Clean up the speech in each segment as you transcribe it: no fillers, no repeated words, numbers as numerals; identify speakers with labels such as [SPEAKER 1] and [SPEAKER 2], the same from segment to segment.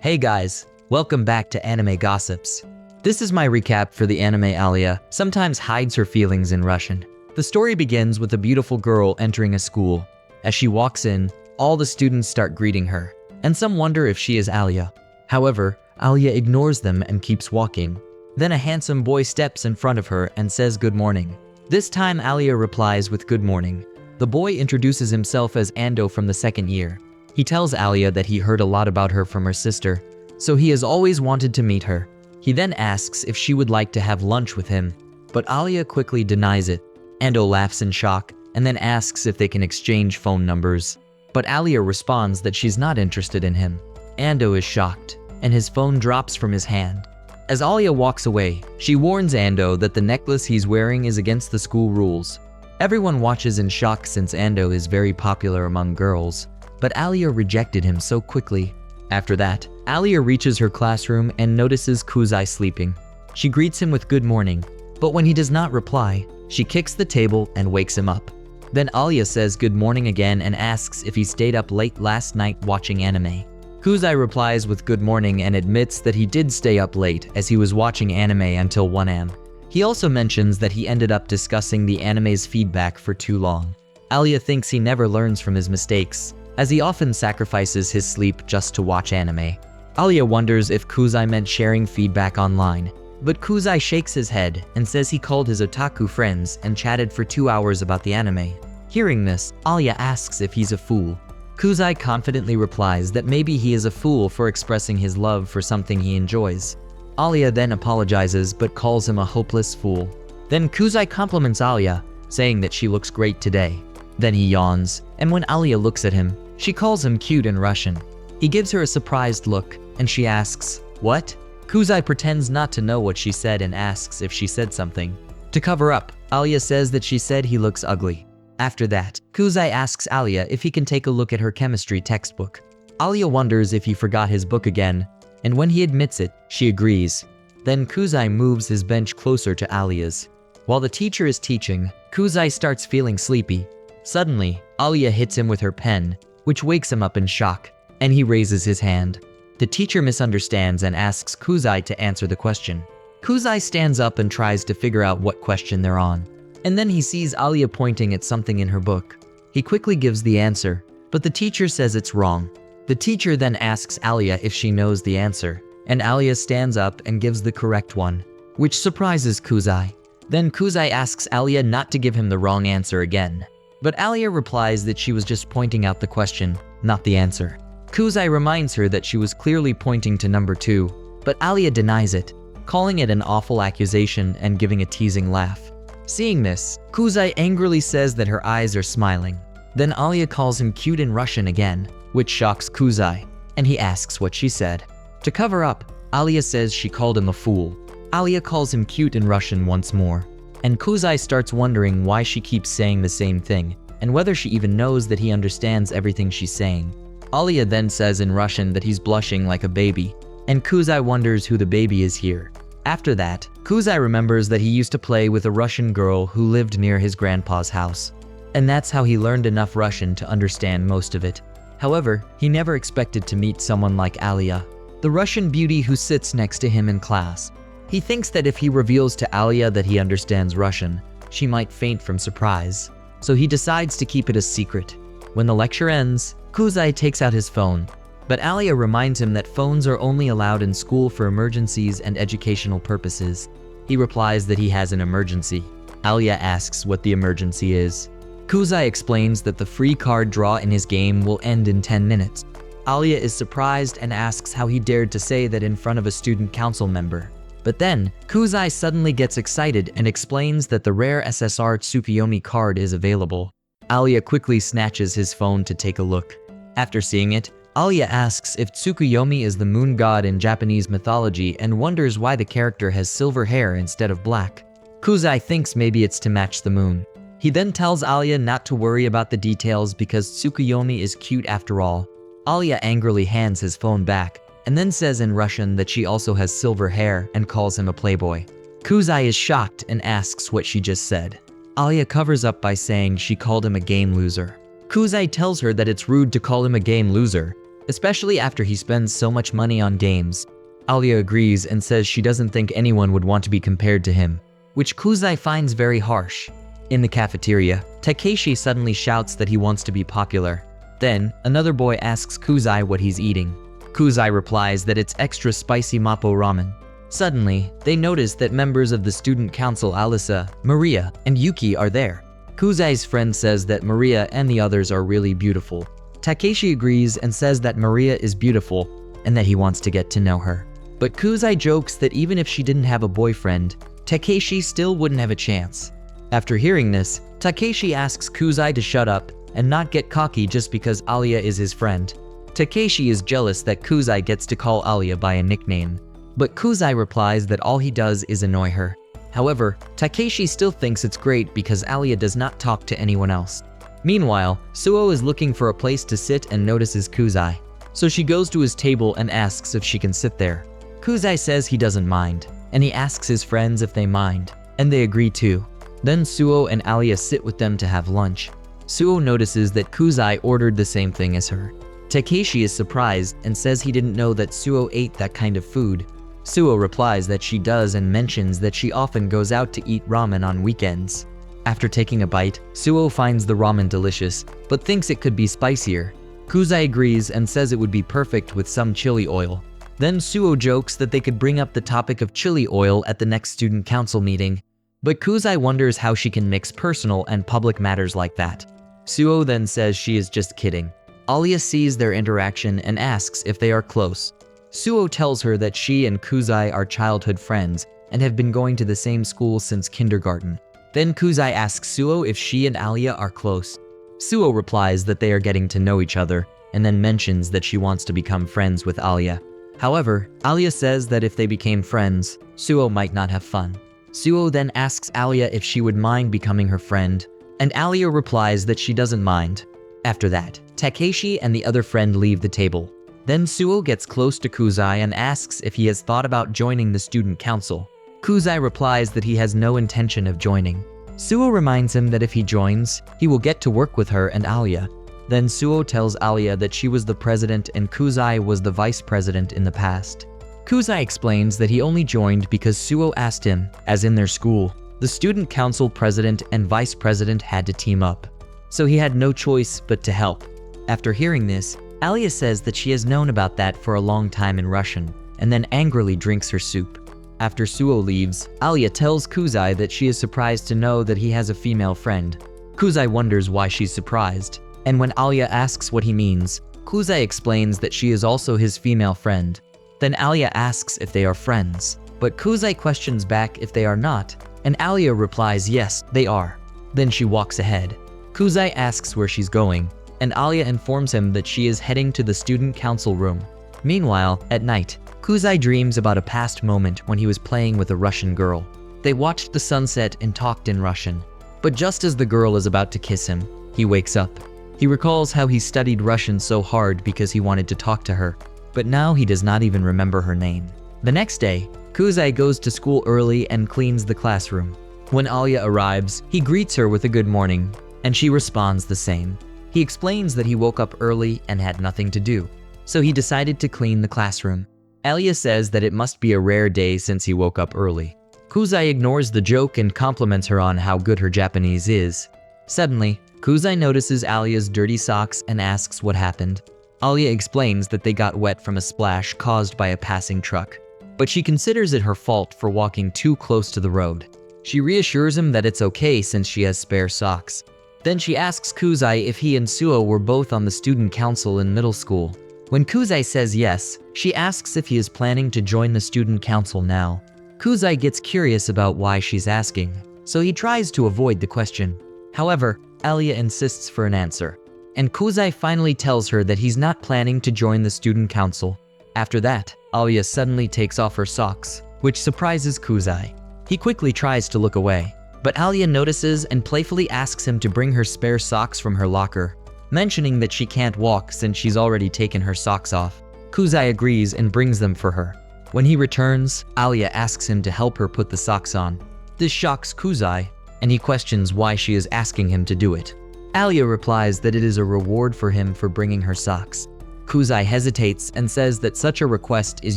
[SPEAKER 1] Hey guys, welcome back to Anime Gossips. This is my recap for the anime Alya sometimes hides her feelings in Russian. The story begins with a beautiful girl entering a school. As she walks in, all the students start greeting her, and some wonder if she is Alya. However, Alya ignores them and keeps walking. Then a handsome boy steps in front of her and says good morning. This time Alya replies with good morning. The boy introduces himself as Ando from the second year. He tells Alya that he heard a lot about her from her sister, so he has always wanted to meet her. He then asks if she would like to have lunch with him, but Alya quickly denies it. Ando laughs in shock and then asks if they can exchange phone numbers. But Alya responds that she's not interested in him. Ando is shocked, and his phone drops from his hand. As Alya walks away, she warns Ando that the necklace he's wearing is against the school rules. Everyone watches in shock since Ando is very popular among girls, but Alya rejected him so quickly. After that, Alya reaches her classroom and notices Kuze sleeping. She greets him with good morning, but when he does not reply, she kicks the table and wakes him up. Then Alya says good morning again and asks if he stayed up late last night watching anime. Kuze replies with good morning and admits that he did stay up late as he was watching anime until 1 am. He also mentions that he ended up discussing the anime's feedback for too long. Alya thinks he never learns from his mistakes, as he often sacrifices his sleep just to watch anime. Alya wonders if Kuze meant sharing feedback online, but Kuze shakes his head and says he called his otaku friends and chatted for 2 hours about the anime. Hearing this, Alya asks if he's a fool. Kuze confidently replies that maybe he is a fool for expressing his love for something he enjoys. Alya then apologizes but calls him a hopeless fool. Then Kuze compliments Alya, saying that she looks great today. Then he yawns, and when Alya looks at him, she calls him cute in Russian. He gives her a surprised look, and she asks, "What?" Kuze pretends not to know what she said and asks if she said something. To cover up, Alya says that she said he looks ugly. After that, Kuze asks Alya if he can take a look at her chemistry textbook. Alya wonders if he forgot his book again, and when he admits it, she agrees. Then Kuze moves his bench closer to Alya's. While the teacher is teaching, Kuze starts feeling sleepy. Suddenly, Alya hits him with her pen, which wakes him up in shock, and he raises his hand. The teacher misunderstands and asks Kuze to answer the question. Kuze stands up and tries to figure out what question they're on. And then he sees Alya pointing at something in her book. He quickly gives the answer, but the teacher says it's wrong. The teacher then asks Alya if she knows the answer, and Alya stands up and gives the correct one, which surprises Kuze. Then Kuze asks Alya not to give him the wrong answer again. But Alya replies that she was just pointing out the question, not the answer. Kuze reminds her that she was clearly pointing to number 2, but Alya denies it, calling it an awful accusation and giving a teasing laugh. Seeing this, Kuze angrily says that her eyes are smiling. Then Alya calls him cute in Russian again, which shocks Kuze, and he asks what she said. To cover up, Alya says she called him a fool. Alya calls him cute in Russian once more, and Kuze starts wondering why she keeps saying the same thing, and whether she even knows that he understands everything she's saying. Alya then says in Russian that he's blushing like a baby, and Kuze wonders who the baby is here. After that, Kuze remembers that he used to play with a Russian girl who lived near his grandpa's house, and that's how he learned enough Russian to understand most of it. However, he never expected to meet someone like Alya, the Russian beauty who sits next to him in class. He thinks that if he reveals to Alya that he understands Russian, she might faint from surprise, so he decides to keep it a secret. When the lecture ends, Kuze takes out his phone, but Alya reminds him that phones are only allowed in school for emergencies and educational purposes. He replies that he has an emergency. Alya asks what the emergency is. Kuze explains that the free card draw in his game will end in 10 minutes. Alya is surprised and asks how he dared to say that in front of a student council member. But then, Kuze suddenly gets excited and explains that the rare SSR Tsukuyomi card is available. Alya quickly snatches his phone to take a look. After seeing it, Alya asks if Tsukuyomi is the moon god in Japanese mythology and wonders why the character has silver hair instead of black. Kuze thinks maybe it's to match the moon. He then tells Alya not to worry about the details because Tsukuyomi is cute after all. Alya angrily hands his phone back, and then says in Russian that she also has silver hair and calls him a playboy. Kuze is shocked and asks what she just said. Alya covers up by saying she called him a game loser. Kuze tells her that it's rude to call him a game loser, especially after he spends so much money on games. Alya agrees and says she doesn't think anyone would want to be compared to him, which Kuze finds very harsh. In the cafeteria, Takeshi suddenly shouts that he wants to be popular. Then, another boy asks Kuze what he's eating. Kuze replies that it's extra spicy Mappo ramen. Suddenly, they notice that members of the student council Alisa, Maria, and Yuki are there. Kuze's friend says that Maria and the others are really beautiful. Takeshi agrees and says that Maria is beautiful and that he wants to get to know her. But Kuze jokes that even if she didn't have a boyfriend, Takeshi still wouldn't have a chance. After hearing this, Takeshi asks Kuze to shut up and not get cocky just because Alya is his friend. Takeshi is jealous that Kuze gets to call Alya by a nickname, but Kuze replies that all he does is annoy her. However, Takeshi still thinks it's great because Alya does not talk to anyone else. Meanwhile, Suo is looking for a place to sit and notices Kuze. So she goes to his table and asks if she can sit there. Kuze says he doesn't mind, and he asks his friends if they mind, and they agree too. Then Suo and Alya sit with them to have lunch. Suo notices that Kuze ordered the same thing as her. Takeshi is surprised and says he didn't know that Suo ate that kind of food. Suo replies that she does and mentions that she often goes out to eat ramen on weekends. After taking a bite, Suo finds the ramen delicious, but thinks it could be spicier. Kuze agrees and says it would be perfect with some chili oil. Then Suo jokes that they could bring up the topic of chili oil at the next student council meeting, but Kuze wonders how she can mix personal and public matters like that. Suo then says she is just kidding. Alya sees their interaction and asks if they are close. Suo tells her that she and Kuze are childhood friends and have been going to the same school since kindergarten. Then Kuze asks Suo if she and Alya are close. Suo replies that they are getting to know each other and then mentions that she wants to become friends with Alya. However, Alya says that if they became friends, Suo might not have fun. Suo then asks Alya if she would mind becoming her friend, and Alya replies that she doesn't mind. After that, Takeshi and the other friend leave the table. Then Suo gets close to Kuze and asks if he has thought about joining the student council. Kuze replies that he has no intention of joining. Suo reminds him that if he joins, he will get to work with her and Alya. Then Suo tells Alya that she was the president and Kuze was the vice president in the past. Kuze explains that he only joined because Suo asked him, as in their school, the student council president and vice president had to team up. So he had no choice but to help. After hearing this, Alya says that she has known about that for a long time in Russian, and then angrily drinks her soup. After Suo leaves, Alya tells Kuze that she is surprised to know that he has a female friend. Kuze wonders why she's surprised, and when Alya asks what he means, Kuze explains that she is also his female friend. Then Alya asks if they are friends, but Kuze questions back if they are not, and Alya replies yes, they are. Then she walks ahead. Kuze asks where she's going, and Alya informs him that she is heading to the student council room. Meanwhile, at night, Kuze dreams about a past moment when he was playing with a Russian girl. They watched the sunset and talked in Russian. But just as the girl is about to kiss him, he wakes up. He recalls how he studied Russian so hard because he wanted to talk to her, but now he does not even remember her name. The next day, Kuze goes to school early and cleans the classroom. When Alya arrives, he greets her with a good morning, and she responds the same. He explains that he woke up early and had nothing to do, so he decided to clean the classroom. Alya says that it must be a rare day since he woke up early. Kuze ignores the joke and compliments her on how good her Japanese is. Suddenly, Kuze notices Alya's dirty socks and asks what happened. Alya explains that they got wet from a splash caused by a passing truck, but she considers it her fault for walking too close to the road. She reassures him that it's okay since she has spare socks. Then she asks Kuze if he and Suo were both on the student council in middle school. When Kuze says yes, she asks if he is planning to join the student council now. Kuze gets curious about why she's asking, so he tries to avoid the question. However, Alya insists for an answer, and Kuze finally tells her that he's not planning to join the student council. After that, Alya suddenly takes off her socks, which surprises Kuze. He quickly tries to look away, but Alya notices and playfully asks him to bring her spare socks from her locker, mentioning that she can't walk since she's already taken her socks off. Kuze agrees and brings them for her. When he returns, Alya asks him to help her put the socks on. This shocks Kuze, and he questions why she is asking him to do it. Alya replies that it is a reward for him for bringing her socks. Kuze hesitates and says that such a request is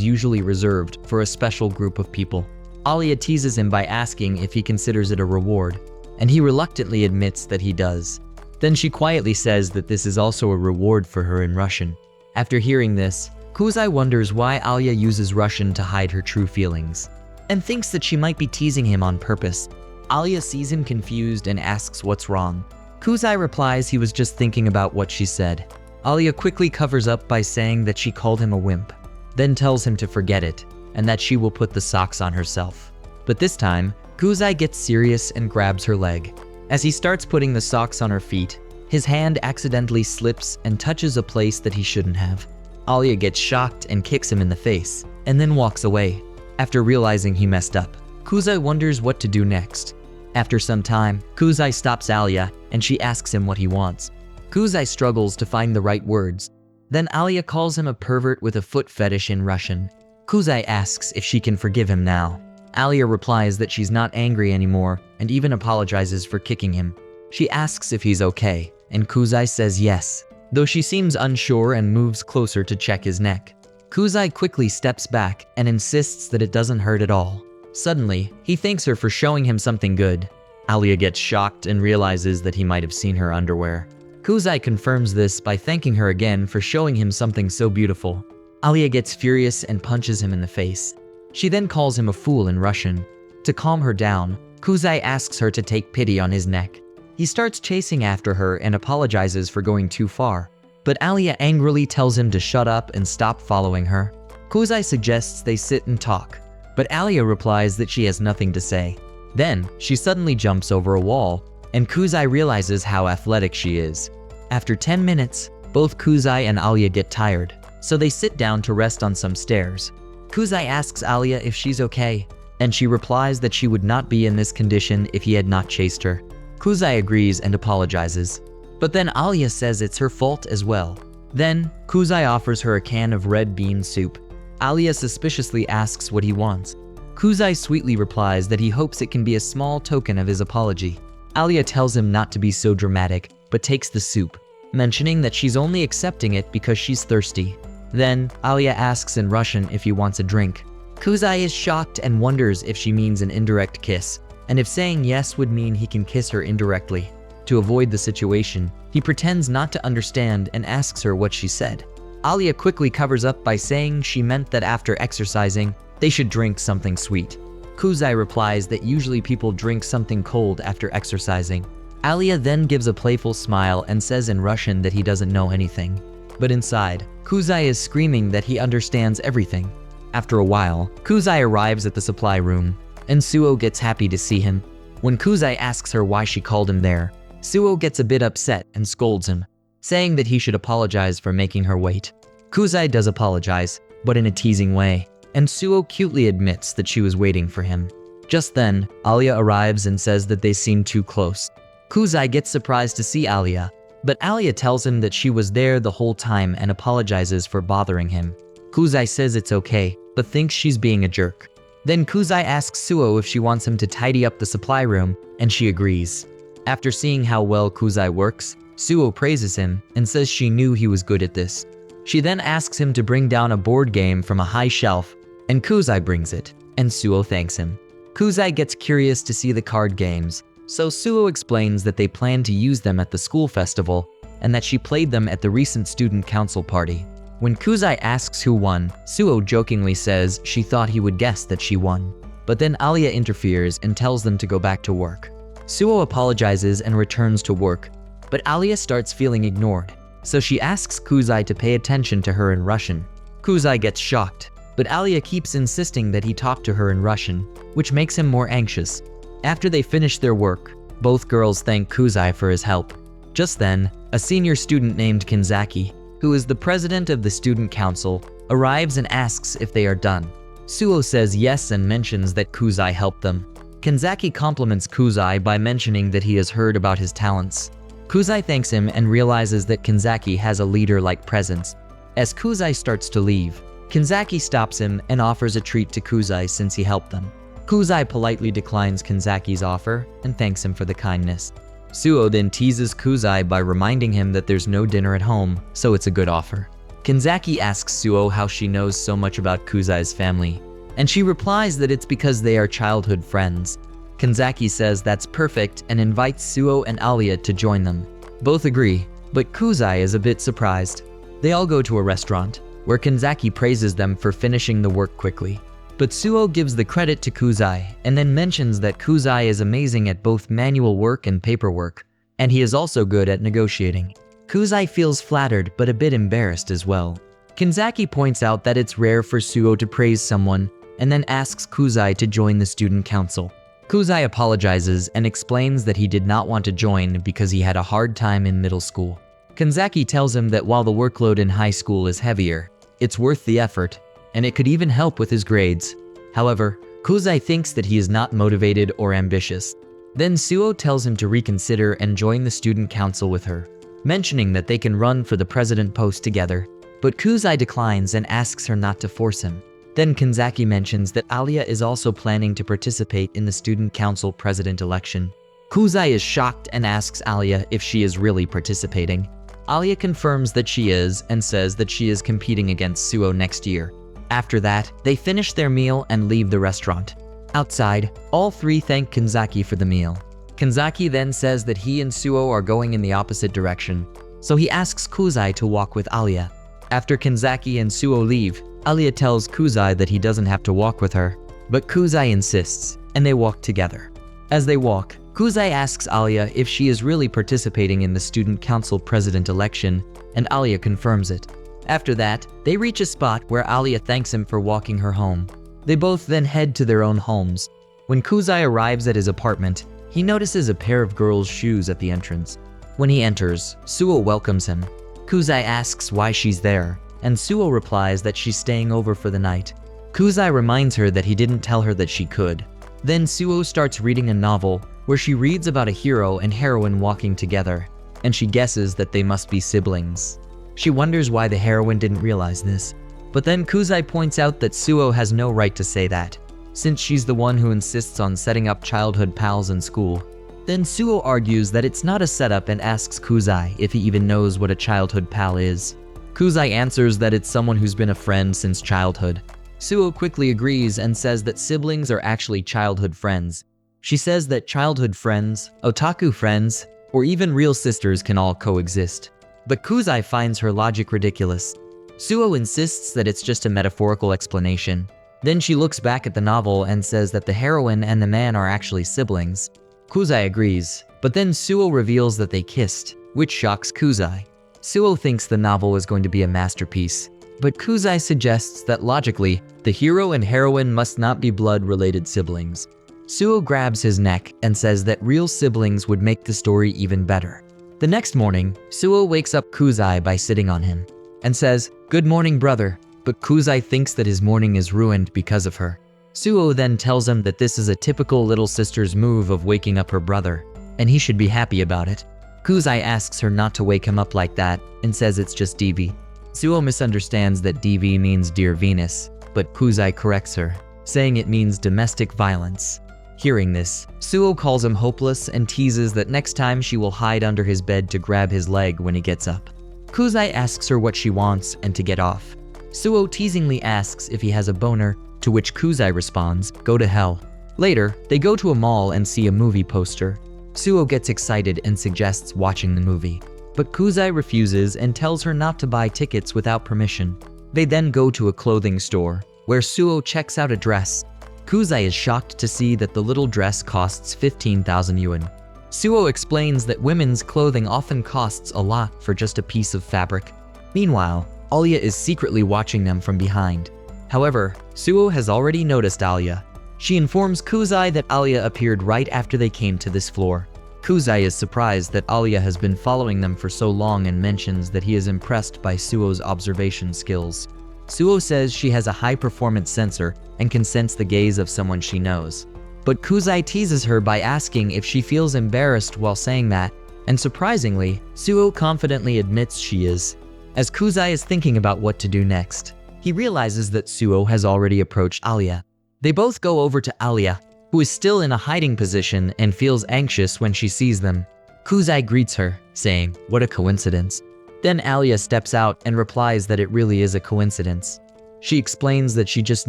[SPEAKER 1] usually reserved for a special group of people. Alya teases him by asking if he considers it a reward, and he reluctantly admits that he does. Then she quietly says that this is also a reward for her in Russian. After hearing this, Kuze wonders why Alya uses Russian to hide her true feelings, and thinks that she might be teasing him on purpose. Alya sees him confused and asks what's wrong. Kuze replies he was just thinking about what she said. Alya quickly covers up by saying that she called him a wimp, then tells him to forget it, and that she will put the socks on herself. But this time, Kuze gets serious and grabs her leg. As he starts putting the socks on her feet, his hand accidentally slips and touches a place that he shouldn't have. Alya gets shocked and kicks him in the face, and then walks away. After realizing he messed up, Kuze wonders what to do next. After some time, Kuze stops Alya, and she asks him what he wants. Kuze struggles to find the right words. Then Alya calls him a pervert with a foot fetish in Russian. Kuze asks if she can forgive him now. Alya replies that she's not angry anymore and even apologizes for kicking him. She asks if he's okay, and Kuze says yes, though she seems unsure and moves closer to check his neck. Kuze quickly steps back and insists that it doesn't hurt at all. Suddenly, he thanks her for showing him something good. Alya gets shocked and realizes that he might have seen her underwear. Kuze confirms this by thanking her again for showing him something so beautiful. Alya gets furious and punches him in the face. She then calls him a fool in Russian. To calm her down, Kuze asks her to take pity on his neck. He starts chasing after her and apologizes for going too far, but Alya angrily tells him to shut up and stop following her. Kuze suggests they sit and talk, but Alya replies that she has nothing to say. Then, she suddenly jumps over a wall, and Kuze realizes how athletic she is. After 10 minutes, both Kuze and Alya get tired, so they sit down to rest on some stairs. Kuze asks Alya if she's okay, and she replies that she would not be in this condition if he had not chased her. Kuze agrees and apologizes, but then Alya says it's her fault as well. Then, Kuze offers her a can of red bean soup. Alya suspiciously asks what he wants. Kuze sweetly replies that he hopes it can be a small token of his apology. Alya tells him not to be so dramatic, but takes the soup, mentioning that she's only accepting it because she's thirsty. Then, Alya asks in Russian if he wants a drink. Kuze is shocked and wonders if she means an indirect kiss, and if saying yes would mean he can kiss her indirectly. To avoid the situation, he pretends not to understand and asks her what she said. Alya quickly covers up by saying she meant that after exercising, they should drink something sweet. Kuze replies that usually people drink something cold after exercising. Alya then gives a playful smile and says in Russian that he doesn't know anything. But inside, Kuze is screaming that he understands everything. After a while, Kuze arrives at the supply room, and Suo gets happy to see him. When Kuze asks her why she called him there, Suo gets a bit upset and scolds him, saying that he should apologize for making her wait. Kuze does apologize, but in a teasing way, and Suo cutely admits that she was waiting for him. Just then, Alya arrives and says that they seem too close. Kuze gets surprised to see Alya, but Alya tells him that she was there the whole time and apologizes for bothering him. Kuze says it's okay, but thinks she's being a jerk. Then Kuze asks Suo if she wants him to tidy up the supply room, and she agrees. After seeing how well Kuze works, Suo praises him and says she knew he was good at this. She then asks him to bring down a board game from a high shelf, and Kuze brings it, and Suo thanks him. Kuze gets curious to see the card games, so Suo explains that they plan to use them at the school festival and that she played them at the recent student council party. When Kuze asks who won, Suo jokingly says she thought he would guess that she won. But then Alya interferes and tells them to go back to work. Suo apologizes and returns to work, but Alya starts feeling ignored, so she asks Kuze to pay attention to her in Russian. Kuze gets shocked, but Alya keeps insisting that he talk to her in Russian, which makes him more anxious. After they finish their work, both girls thank Kuze for his help. Just then, a senior student named Kanzaki, who is the president of the student council, arrives and asks if they are done. Suo says yes and mentions that Kuze helped them. Kanzaki compliments Kuze by mentioning that he has heard about his talents. Kuze thanks him and realizes that Kanzaki has a leader-like presence. As Kuze starts to leave, Kanzaki stops him and offers a treat to Kuze since he helped them. Kuze politely declines Kanzaki's offer and thanks him for the kindness. Suo then teases Kuze by reminding him that there's no dinner at home, so it's a good offer. Kanzaki asks Suo how she knows so much about Kuze's family, and she replies that it's because they are childhood friends. Kanzaki says that's perfect and invites Suo and Alya to join them. Both agree, but Kuze is a bit surprised. They all go to a restaurant, where Kanzaki praises them for finishing the work quickly. But Suo gives the credit to Kuze and then mentions that Kuze is amazing at both manual work and paperwork, and he is also good at negotiating. Kuze feels flattered but a bit embarrassed as well. Kanzaki points out that it's rare for Suo to praise someone and then asks Kuze to join the student council. Kuze apologizes and explains that he did not want to join because he had a hard time in middle school. Kanzaki tells him that while the workload in high school is heavier, it's worth the effort, and it could even help with his grades. However, Kuze thinks that he is not motivated or ambitious. Then Suo tells him to reconsider and join the student council with her, mentioning that they can run for the president post together. But Kuze declines and asks her not to force him. Then Kanzaki mentions that Alya is also planning to participate in the student council president election. Kuze is shocked and asks Alya if she is really participating. Alya confirms that she is and says that she is competing against Suo next year. After that, they finish their meal and leave the restaurant. Outside, all three thank Kanzaki for the meal. Kanzaki then says that he and Suo are going in the opposite direction, so he asks Kuze to walk with Alya. After Kanzaki and Suo leave, Alya tells Kuze that he doesn't have to walk with her, but Kuze insists, and they walk together. As they walk, Kuze asks Alya if she is really participating in the student council president election, and Alya confirms it. After that, they reach a spot where Alya thanks him for walking her home. They both then head to their own homes. When Kuze arrives at his apartment, he notices a pair of girls' shoes at the entrance. When he enters, Suo welcomes him. Kuze asks why she's there, and Suo replies that she's staying over for the night. Kuze reminds her that he didn't tell her that she could. Then Suo starts reading a novel where she reads about a hero and heroine walking together, and she guesses that they must be siblings. She wonders why the heroine didn't realize this, but then Kuze points out that Suo has no right to say that, since she's the one who insists on setting up childhood pals in school. Then Suo argues that it's not a setup and asks Kuze if he even knows what a childhood pal is. Kuze answers that it's someone who's been a friend since childhood. Suo quickly agrees and says that siblings are actually childhood friends. She says that childhood friends, otaku friends, or even real sisters can all coexist. But Kuze finds her logic ridiculous. Suo insists that it's just a metaphorical explanation. Then she looks back at the novel and says that the heroine and the man are actually siblings. Kuze agrees, but then Suo reveals that they kissed, which shocks Kuze. Suo thinks the novel is going to be a masterpiece, but Kuze suggests that logically, the hero and heroine must not be blood-related siblings. Suo grabs his neck and says that real siblings would make the story even better. The next morning, Suo wakes up Kuze by sitting on him and says, "Good morning, brother," but Kuze thinks that his morning is ruined because of her. Suo then tells him that this is a typical little sister's move of waking up her brother, and he should be happy about it. Kuze asks her not to wake him up like that and says it's just DV. Suo misunderstands that DV means Dear Venus, but Kuze corrects her, saying it means domestic violence. Hearing this, Suo calls him hopeless and teases that next time she will hide under his bed to grab his leg when he gets up. Kuze asks her what she wants and to get off. Suo teasingly asks if he has a boner, to which Kuze responds, "Go to hell." Later, they go to a mall and see a movie poster. Suo gets excited and suggests watching the movie, but Kuze refuses and tells her not to buy tickets without permission. They then go to a clothing store, where Suo checks out a dress. Kuze is shocked to see that the little dress costs 15,000 yuan. Suo explains that women's clothing often costs a lot for just a piece of fabric. Meanwhile, Alya is secretly watching them from behind. However, Suo has already noticed Alya. She informs Kuze that Alya appeared right after they came to this floor. Kuze is surprised that Alya has been following them for so long and mentions that he is impressed by Suo's observation skills. Suo says she has a high-performance sensor and can sense the gaze of someone she knows. But Kuze teases her by asking if she feels embarrassed while saying that, and surprisingly, Suo confidently admits she is. As Kuze is thinking about what to do next, he realizes that Suo has already approached Alya. They both go over to Alya, who is still in a hiding position and feels anxious when she sees them. Kuze greets her, saying, "What a coincidence." Then Alya steps out and replies that it really is a coincidence. She explains that she just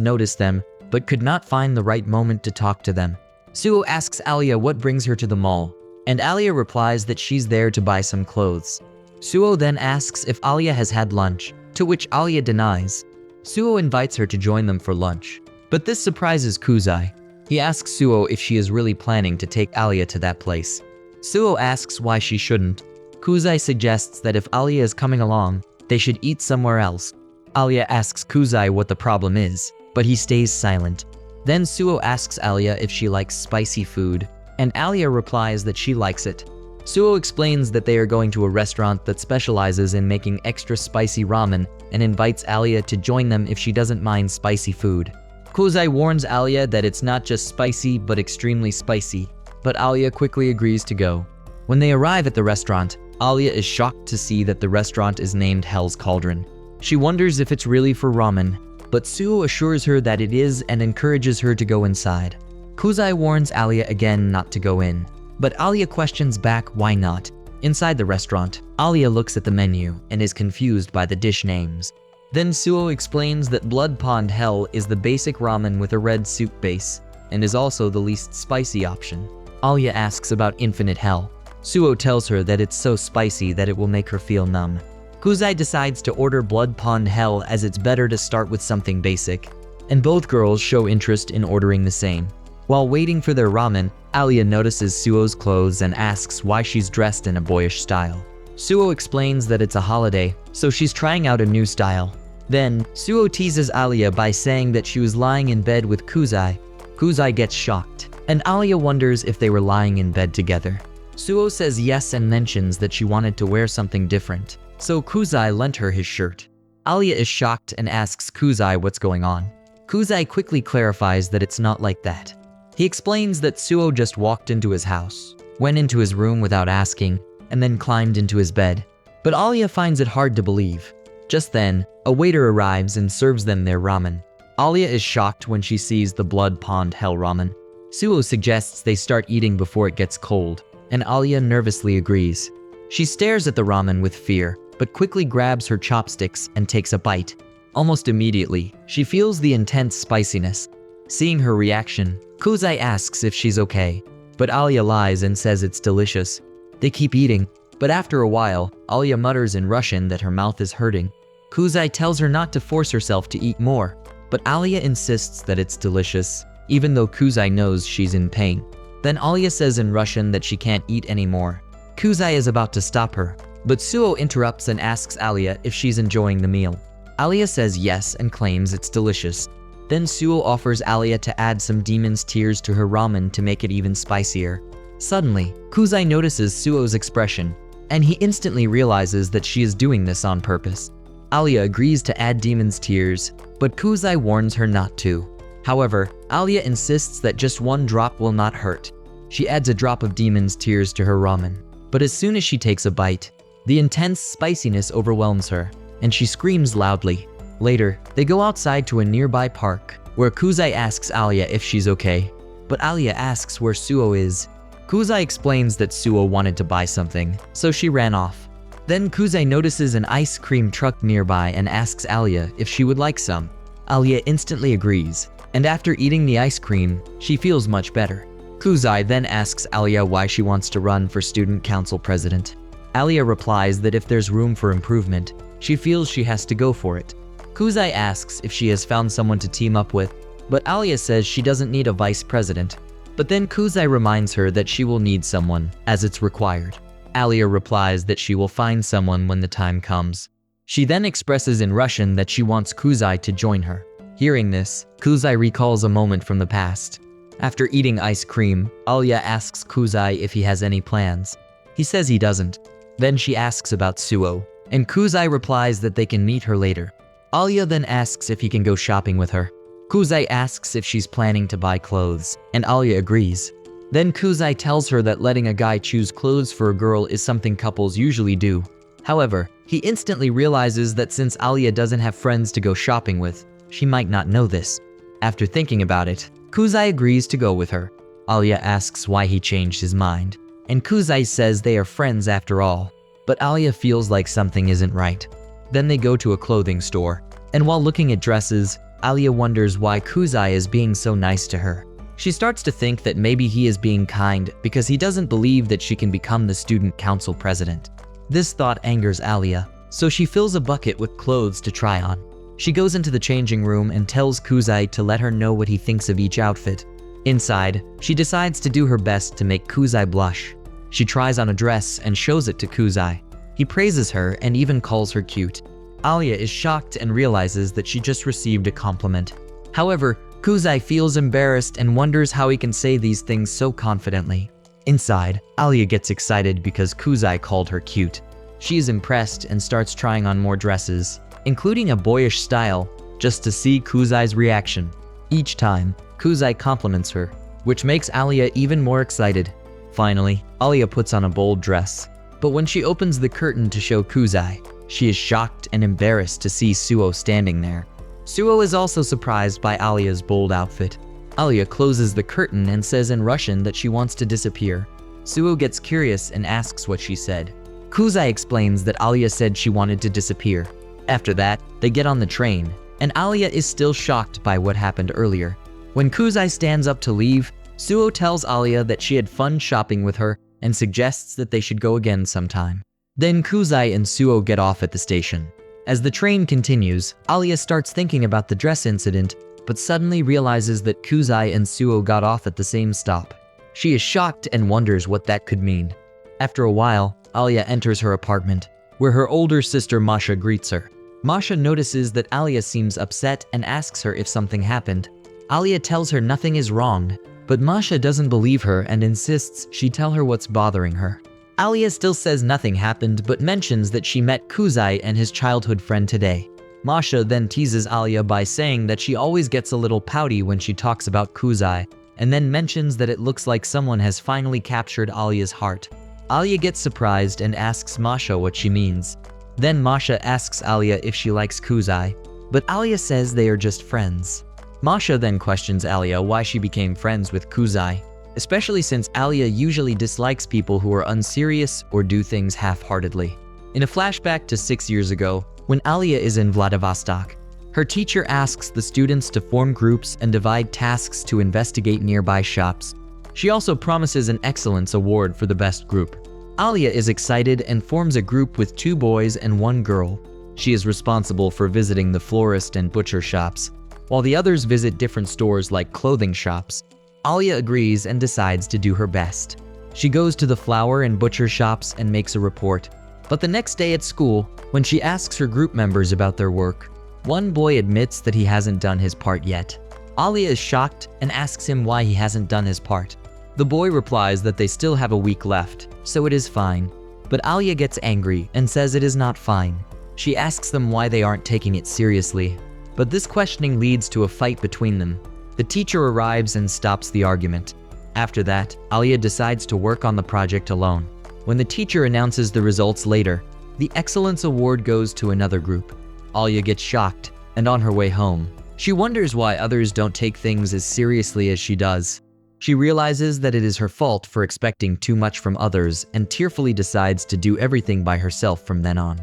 [SPEAKER 1] noticed them, but could not find the right moment to talk to them. Suo asks Alya what brings her to the mall, and Alya replies that she's there to buy some clothes. Suo then asks if Alya has had lunch, to which Alya denies. Suo invites her to join them for lunch, but this surprises Kuze. He asks Suo if she is really planning to take Alya to that place. Suo asks why she shouldn't. Kuze suggests that if Alya is coming along, they should eat somewhere else. Alya asks Kuze what the problem is, but he stays silent. Then Suo asks Alya if she likes spicy food, and Alya replies that she likes it. Suo explains that they are going to a restaurant that specializes in making extra spicy ramen and invites Alya to join them if she doesn't mind spicy food. Kuze warns Alya that it's not just spicy but extremely spicy, but Alya quickly agrees to go. When they arrive at the restaurant, Alya is shocked to see that the restaurant is named Hell's Cauldron. She wonders if it's really for ramen, but Suo assures her that it is and encourages her to go inside. Kuze warns Alya again not to go in, but Alya questions back why not. Inside the restaurant, Alya looks at the menu and is confused by the dish names. Then Suo explains that Blood Pond Hell is the basic ramen with a red soup base, and is also the least spicy option. Alya asks about Infinite Hell. Suo tells her that it's so spicy that it will make her feel numb. Kuze decides to order Blood Pond Hell as it's better to start with something basic, and both girls show interest in ordering the same. While waiting for their ramen, Alya notices Suo's clothes and asks why she's dressed in a boyish style. Suo explains that it's a holiday, so she's trying out a new style. Then, Suo teases Alya by saying that she was lying in bed with Kuze. Kuze gets shocked, and Alya wonders if they were lying in bed together. Suo says yes and mentions that she wanted to wear something different, so Kuze lent her his shirt. Alya is shocked and asks Kuze what's going on. Kuze quickly clarifies that it's not like that. He explains that Suo just walked into his house, went into his room without asking, and then climbed into his bed. But Alya finds it hard to believe. Just then, a waiter arrives and serves them their ramen. Alya is shocked when she sees the Blood Pond Hell ramen. Suo suggests they start eating before it gets cold, and Alya nervously agrees. She stares at the ramen with fear, but quickly grabs her chopsticks and takes a bite. Almost immediately, she feels the intense spiciness. Seeing her reaction, Kuze asks if she's okay, but Alya lies and says it's delicious. They keep eating, but after a while, Alya mutters in Russian that her mouth is hurting. Kuze tells her not to force herself to eat more, but Alya insists that it's delicious, even though Kuze knows she's in pain. Then Alya says in Russian that she can't eat anymore. Kuze is about to stop her, but Suo interrupts and asks Alya if she's enjoying the meal. Alya says yes and claims it's delicious. Then Suo offers Alya to add some demon's tears to her ramen to make it even spicier. Suddenly, Kuze notices Suo's expression, and he instantly realizes that she is doing this on purpose. Alya agrees to add demon's tears, but Kuze warns her not to. However, Alya insists that just one drop will not hurt. She adds a drop of demon's tears to her ramen, but as soon as she takes a bite, the intense spiciness overwhelms her, and she screams loudly. Later, they go outside to a nearby park, where Kuze asks Alya if she's okay, but Alya asks where Suo is. Kuze explains that Suo wanted to buy something, so she ran off. Then Kuze notices an ice cream truck nearby and asks Alya if she would like some. Alya instantly agrees, and after eating the ice cream, she feels much better. Kuze then asks Alya why she wants to run for student council president. Alya replies that if there's room for improvement, she feels she has to go for it. Kuze asks if she has found someone to team up with, but Alya says she doesn't need a vice president. But then Kuze reminds her that she will need someone, as it's required. Alya replies that she will find someone when the time comes. She then expresses in Russian that she wants Kuze to join her. Hearing this, Kuze recalls a moment from the past. After eating ice cream, Alya asks Kuze if he has any plans. He says he doesn't. Then she asks about Suo, and Kuze replies that they can meet her later. Alya then asks if he can go shopping with her. Kuze asks if she's planning to buy clothes, and Alya agrees. Then Kuze tells her that letting a guy choose clothes for a girl is something couples usually do. However, he instantly realizes that since Alya doesn't have friends to go shopping with, she might not know this. After thinking about it, Kuze agrees to go with her. Alya asks why he changed his mind, and Kuze says they are friends after all. but Alya feels like something isn't right. Then they go to a clothing store, and while looking at dresses, Alya wonders why Kuze is being so nice to her. She starts to think that maybe he is being kind because he doesn't believe that she can become the student council president. This thought angers Alya, so she fills a bucket with clothes to try on. She goes into the changing room and tells Kuze to let her know what he thinks of each outfit. Inside, she decides to do her best to make Kuze blush. She tries on a dress and shows it to Kuze. He praises her and even calls her cute. Alya is shocked and realizes that she just received a compliment. However, Kuze feels embarrassed and wonders how he can say these things so confidently. Inside, Alya gets excited because Kuze called her cute. She is impressed and starts trying on more dresses, including a boyish style, just to see Kuze's reaction. Each time, Kuze compliments her, which makes Alya even more excited. Finally, Alya puts on a bold dress, but when she opens the curtain to show Kuze, she is shocked and embarrassed to see Suo standing there. Suo is also surprised by Alya's bold outfit. Alya closes the curtain and says in Russian that she wants to disappear. Suo gets curious and asks what she said. Kuze explains that Alya said she wanted to disappear. After that, they get on the train, and Alya is still shocked by what happened earlier. When Kuze stands up to leave, Suo tells Alya that she had fun shopping with her and suggests that they should go again sometime. Then Kuze and Suo get off at the station. As the train continues, Alya starts thinking about the dress incident, but suddenly realizes that Kuze and Suo got off at the same stop. She is shocked and wonders what that could mean. After a while, Alya enters her apartment, where her older sister Masha greets her. Masha notices that Alya seems upset and asks her if something happened. Alya tells her nothing is wrong, but Masha doesn't believe her and insists she tell her what's bothering her. Alya still says nothing happened but mentions that she met Kuze and his childhood friend today. Masha then teases Alya by saying that she always gets a little pouty when she talks about Kuze, and then mentions that it looks like someone has finally captured Alya's heart. Alya gets surprised and asks Masha what she means. Then Masha asks Alya if she likes Kuze, but Alya says they are just friends. Masha then questions Alya why she became friends with Kuze, especially since Alya usually dislikes people who are unserious or do things half-heartedly. In a flashback to 6 years ago, when Alya is in Vladivostok, her teacher asks the students to form groups and divide tasks to investigate nearby shops. She also promises an excellence award for the best group. Alya is excited and forms a group with 2 boys and 1 girl. She is responsible for visiting the florist and butcher shops, while the others visit different stores like clothing shops. Alya agrees and decides to do her best. She goes to the flower and butcher shops and makes a report. But the next day at school, when she asks her group members about their work, one boy admits that he hasn't done his part yet. Alya is shocked and asks him why he hasn't done his part. The boy replies that they still have a week left, so it is fine. But Alya gets angry and says it is not fine. She asks them why they aren't taking it seriously, but this questioning leads to a fight between them. The teacher arrives and stops the argument. After that, Alya decides to work on the project alone. When the teacher announces the results later, the Excellence Award goes to another group. Alya gets shocked, and on her way home, she wonders why others don't take things as seriously as she does. She realizes that it is her fault for expecting too much from others and tearfully decides to do everything by herself from then on.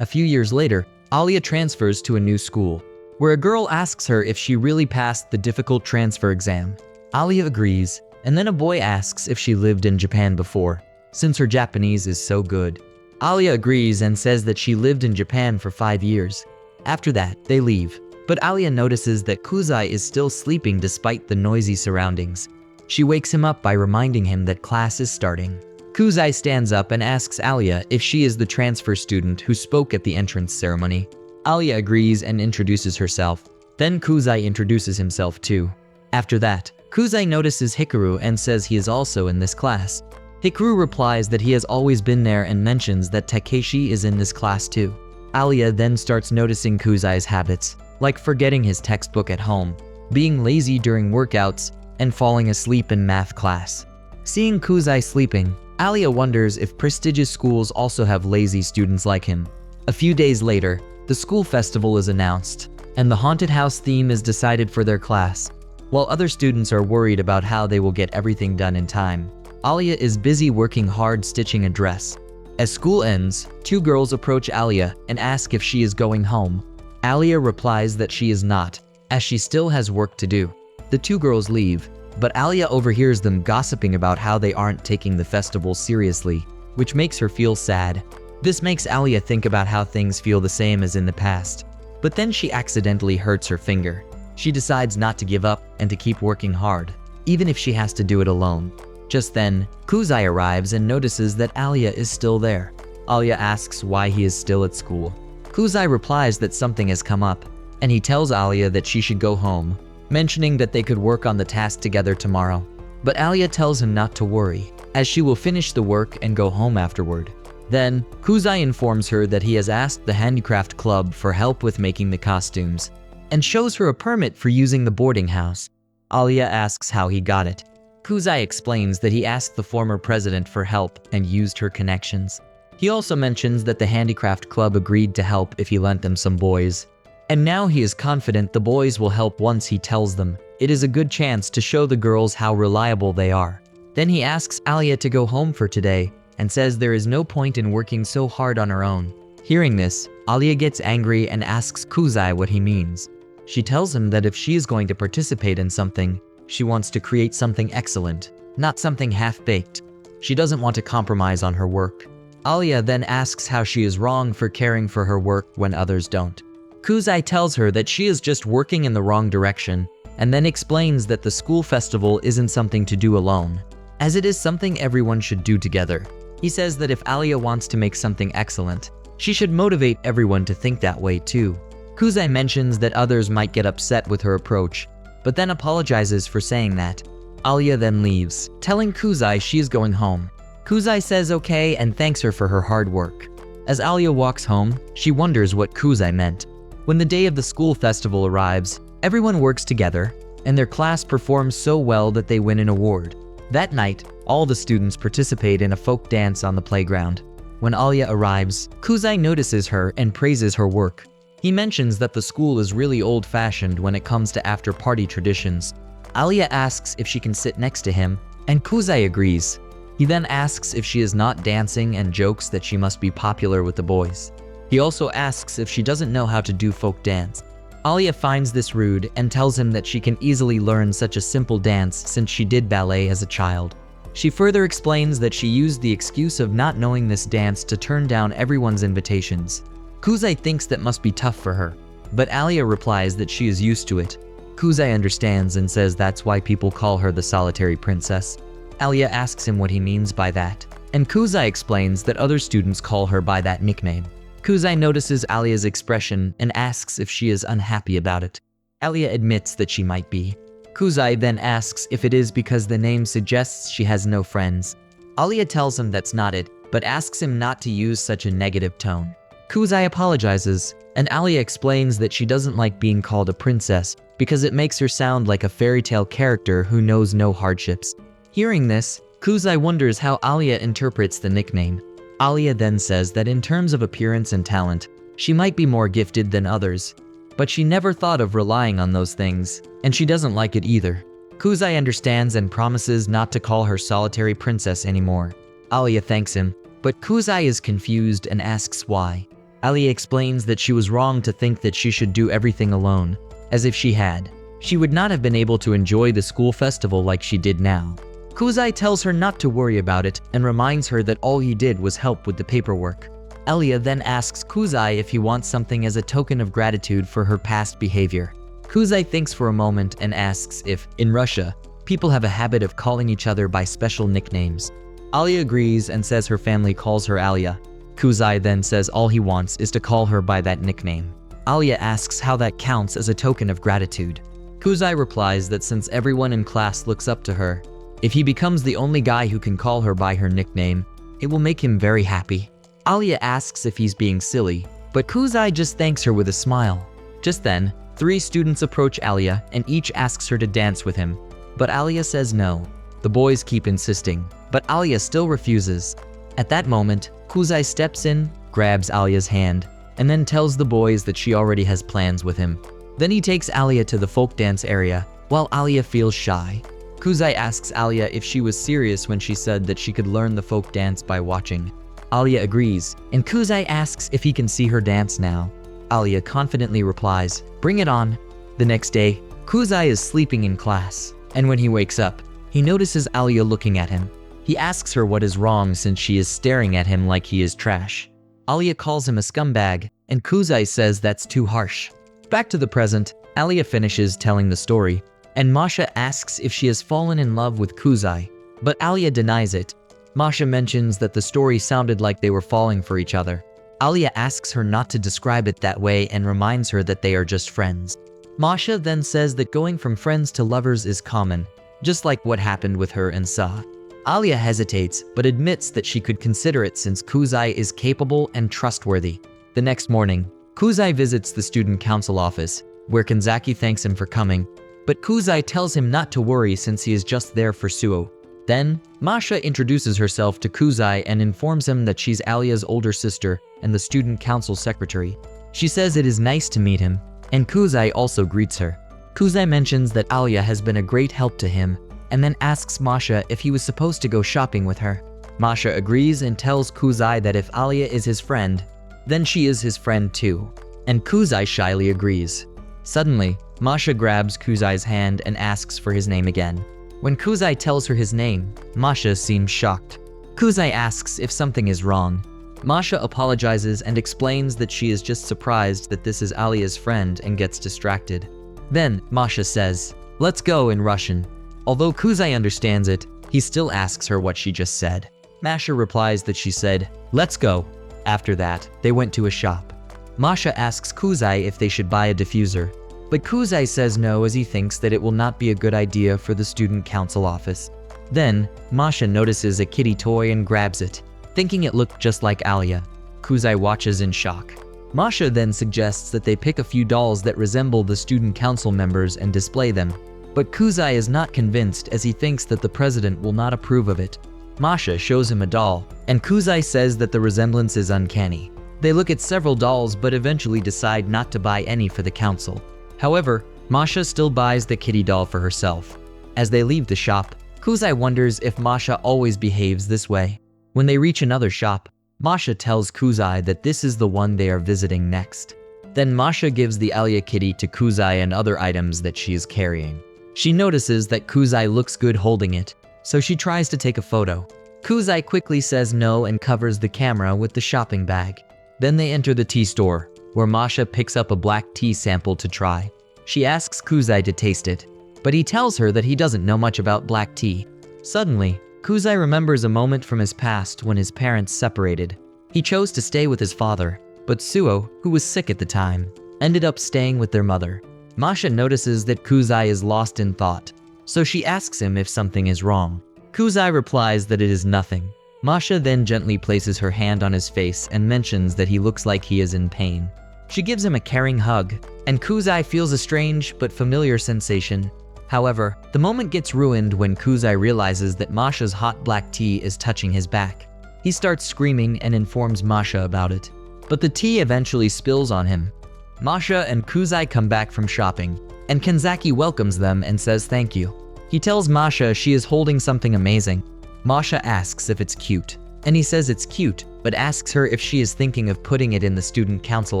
[SPEAKER 1] A few years later, Alya transfers to a new school, where a girl asks her if she really passed the difficult transfer exam. Alya agrees, and then a boy asks if she lived in Japan before, since her Japanese is so good. Alya agrees and says that she lived in Japan for 5 years. After that, they leave, but Alya notices that Kuze is still sleeping despite the noisy surroundings. She wakes him up by reminding him that class is starting. Kuze stands up and asks Alya if she is the transfer student who spoke at the entrance ceremony. Alya agrees and introduces herself. Then Kuze introduces himself too. After that, Kuze notices Hikaru and says he is also in this class. Hikaru replies that he has always been there and mentions that Takeshi is in this class too. Alya then starts noticing Kuze's habits, like forgetting his textbook at home, being lazy during workouts, and falling asleep in math class. Seeing Kuze sleeping, Alya wonders if prestigious schools also have lazy students like him. A few days later, the school festival is announced, and the haunted house theme is decided for their class. While other students are worried about how they will get everything done in time, Alya is busy working hard stitching a dress. As school ends, two girls approach Alya and ask if she is going home. Alya replies that she is not, as she still has work to do. The two girls leave, but Alya overhears them gossiping about how they aren't taking the festival seriously, which makes her feel sad. This makes Alya think about how things feel the same as in the past. But then she accidentally hurts her finger. She decides not to give up and to keep working hard, even if she has to do it alone. Just then, Kuze arrives and notices that Alya is still there. Alya asks why he is still at school. Kuze replies that something has come up, and he tells Alya that she should go home, mentioning that they could work on the task together tomorrow. But Alya tells him not to worry, as she will finish the work and go home afterward. Then, Kuze informs her that he has asked the handicraft club for help with making the costumes, and shows her a permit for using the boarding house. Alya asks how he got it. Kuze explains that he asked the former president for help and used her connections. He also mentions that the handicraft club agreed to help if he lent them some boys. And now he is confident the boys will help once he tells them. It is a good chance to show the girls how reliable they are. Then he asks Alya to go home for today and says there is no point in working so hard on her own. Hearing this, Alya gets angry and asks Kuze what he means. She tells him that if she is going to participate in something, she wants to create something excellent, not something half-baked. She doesn't want to compromise on her work. Alya then asks how she is wrong for caring for her work when others don't. Kuze tells her that she is just working in the wrong direction, and then explains that the school festival isn't something to do alone, as it is something everyone should do together. He says that if Alya wants to make something excellent, she should motivate everyone to think that way too. Kuze mentions that others might get upset with her approach, but then apologizes for saying that. Alya then leaves, telling Kuze she is going home. Kuze says okay and thanks her for her hard work. As Alya walks home, she wonders what Kuze meant. When the day of the school festival arrives, everyone works together, and their class performs so well that they win an award. That night, all the students participate in a folk dance on the playground. When Alya arrives, Kuze notices her and praises her work. He mentions that the school is really old-fashioned when it comes to after-party traditions. Alya asks if she can sit next to him, and Kuze agrees. He then asks if she is not dancing and jokes that she must be popular with the boys. He also asks if she doesn't know how to do folk dance. Alya finds this rude and tells him that she can easily learn such a simple dance since she did ballet as a child. She further explains that she used the excuse of not knowing this dance to turn down everyone's invitations. Kuze thinks that must be tough for her, but Alya replies that she is used to it. Kuze understands and says that's why people call her the solitary princess. Alya asks him what he means by that, and Kuze explains that other students call her by that nickname. Kuze notices Alya's expression and asks if she is unhappy about it. Alya admits that she might be. Kuze then asks if it is because the name suggests she has no friends. Alya tells him that's not it, but asks him not to use such a negative tone. Kuze apologizes, and Alya explains that she doesn't like being called a princess because it makes her sound like a fairy tale character who knows no hardships. Hearing this, Kuze wonders how Alya interprets the nickname. Alya then says that in terms of appearance and talent, she might be more gifted than others, but she never thought of relying on those things, and she doesn't like it either. Kuze understands and promises not to call her solitary princess anymore. Alya thanks him, but Kuze is confused and asks why. Alya explains that she was wrong to think that she should do everything alone, as if she had. She would not have been able to enjoy the school festival like she did now. Kuze tells her not to worry about it and reminds her that all he did was help with the paperwork. Alya then asks Kuze if he wants something as a token of gratitude for her past behavior. Kuze thinks for a moment and asks if, in Russia, people have a habit of calling each other by special nicknames. Alya agrees and says her family calls her Alya. Kuze then says all he wants is to call her by that nickname. Alya asks how that counts as a token of gratitude. Kuze replies that since everyone in class looks up to her, if he becomes the only guy who can call her by her nickname, it will make him very happy. Alya asks if he's being silly, but Kuze just thanks her with a smile. Just then, 3 students approach Alya and each asks her to dance with him, but Alya says no. The boys keep insisting, but Alya still refuses. At that moment, Kuze steps in, grabs Alya's hand, and then tells the boys that she already has plans with him. Then he takes Alya to the folk dance area, while Alya feels shy. Kuze asks Alya if she was serious when she said that she could learn the folk dance by watching. Alya agrees, and Kuze asks if he can see her dance now. Alya confidently replies, "Bring it on." The next day, Kuze is sleeping in class, and when he wakes up, he notices Alya looking at him. He asks her what is wrong since she is staring at him like he is trash. Alya calls him a scumbag, and Kuze says that's too harsh. Back to the present, Alya finishes telling the story, and Masha asks if she has fallen in love with Kuze, but Alya denies it. Masha mentions that the story sounded like they were falling for each other. Alya asks her not to describe it that way and reminds her that they are just friends. Masha then says that going from friends to lovers is common, just like what happened with her and Sa. Alya hesitates, but admits that she could consider it since Kuze is capable and trustworthy. The next morning, Kuze visits the student council office, where Kanzaki thanks him for coming, but Kuze tells him not to worry since he is just there for Suo. Then, Masha introduces herself to Kuze and informs him that she's Alya's older sister and the student council secretary. She says it is nice to meet him, and Kuze also greets her. Kuze mentions that Alya has been a great help to him, and then asks Masha if he was supposed to go shopping with her. Masha agrees and tells Kuze that if Alya is his friend, then she is his friend too, and Kuze shyly agrees. Suddenly, Masha grabs Kuze's hand and asks for his name again. When Kuze tells her his name, Masha seems shocked. Kuze asks if something is wrong. Masha apologizes and explains that she is just surprised that this is Alya's friend and gets distracted. Then, Masha says, "Let's go" in Russian. Although Kuze understands it, he still asks her what she just said. Masha replies that she said, "Let's go." After that, they went to a shop. Masha asks Kuze if they should buy a diffuser, but Kuze says no as he thinks that it will not be a good idea for the student council office. Then, Masha notices a kitty toy and grabs it, thinking it looked just like Alya. Kuze watches in shock. Masha then suggests that they pick a few dolls that resemble the student council members and display them, but Kuze is not convinced as he thinks that the president will not approve of it. Masha shows him a doll, and Kuze says that the resemblance is uncanny. They look at several dolls but eventually decide not to buy any for the council. However, Masha still buys the kitty doll for herself. As they leave the shop, Kuze wonders if Masha always behaves this way. When they reach another shop, Masha tells Kuze that this is the one they are visiting next. Then Masha gives the Alya kitty to Kuze and other items that she is carrying. She notices that Kuze looks good holding it, so she tries to take a photo. Kuze quickly says no and covers the camera with the shopping bag. Then they enter the tea store, where Masha picks up a black tea sample to try. She asks Kuze to taste it, but he tells her that he doesn't know much about black tea. Suddenly, Kuze remembers a moment from his past when his parents separated. He chose to stay with his father, but Suo, who was sick at the time, ended up staying with their mother. Masha notices that Kuze is lost in thought, so she asks him if something is wrong. Kuze replies that it is nothing. Masha then gently places her hand on his face and mentions that he looks like he is in pain. She gives him a caring hug, and Kuze feels a strange but familiar sensation. However, the moment gets ruined when Kuze realizes that Masha's hot black tea is touching his back. He starts screaming and informs Masha about it, but the tea eventually spills on him. Masha and Kuze come back from shopping, and Kanzaki welcomes them and says thank you. He tells Masha she is holding something amazing. Masha asks if it's cute, and he says it's cute, but asks her if she is thinking of putting it in the student council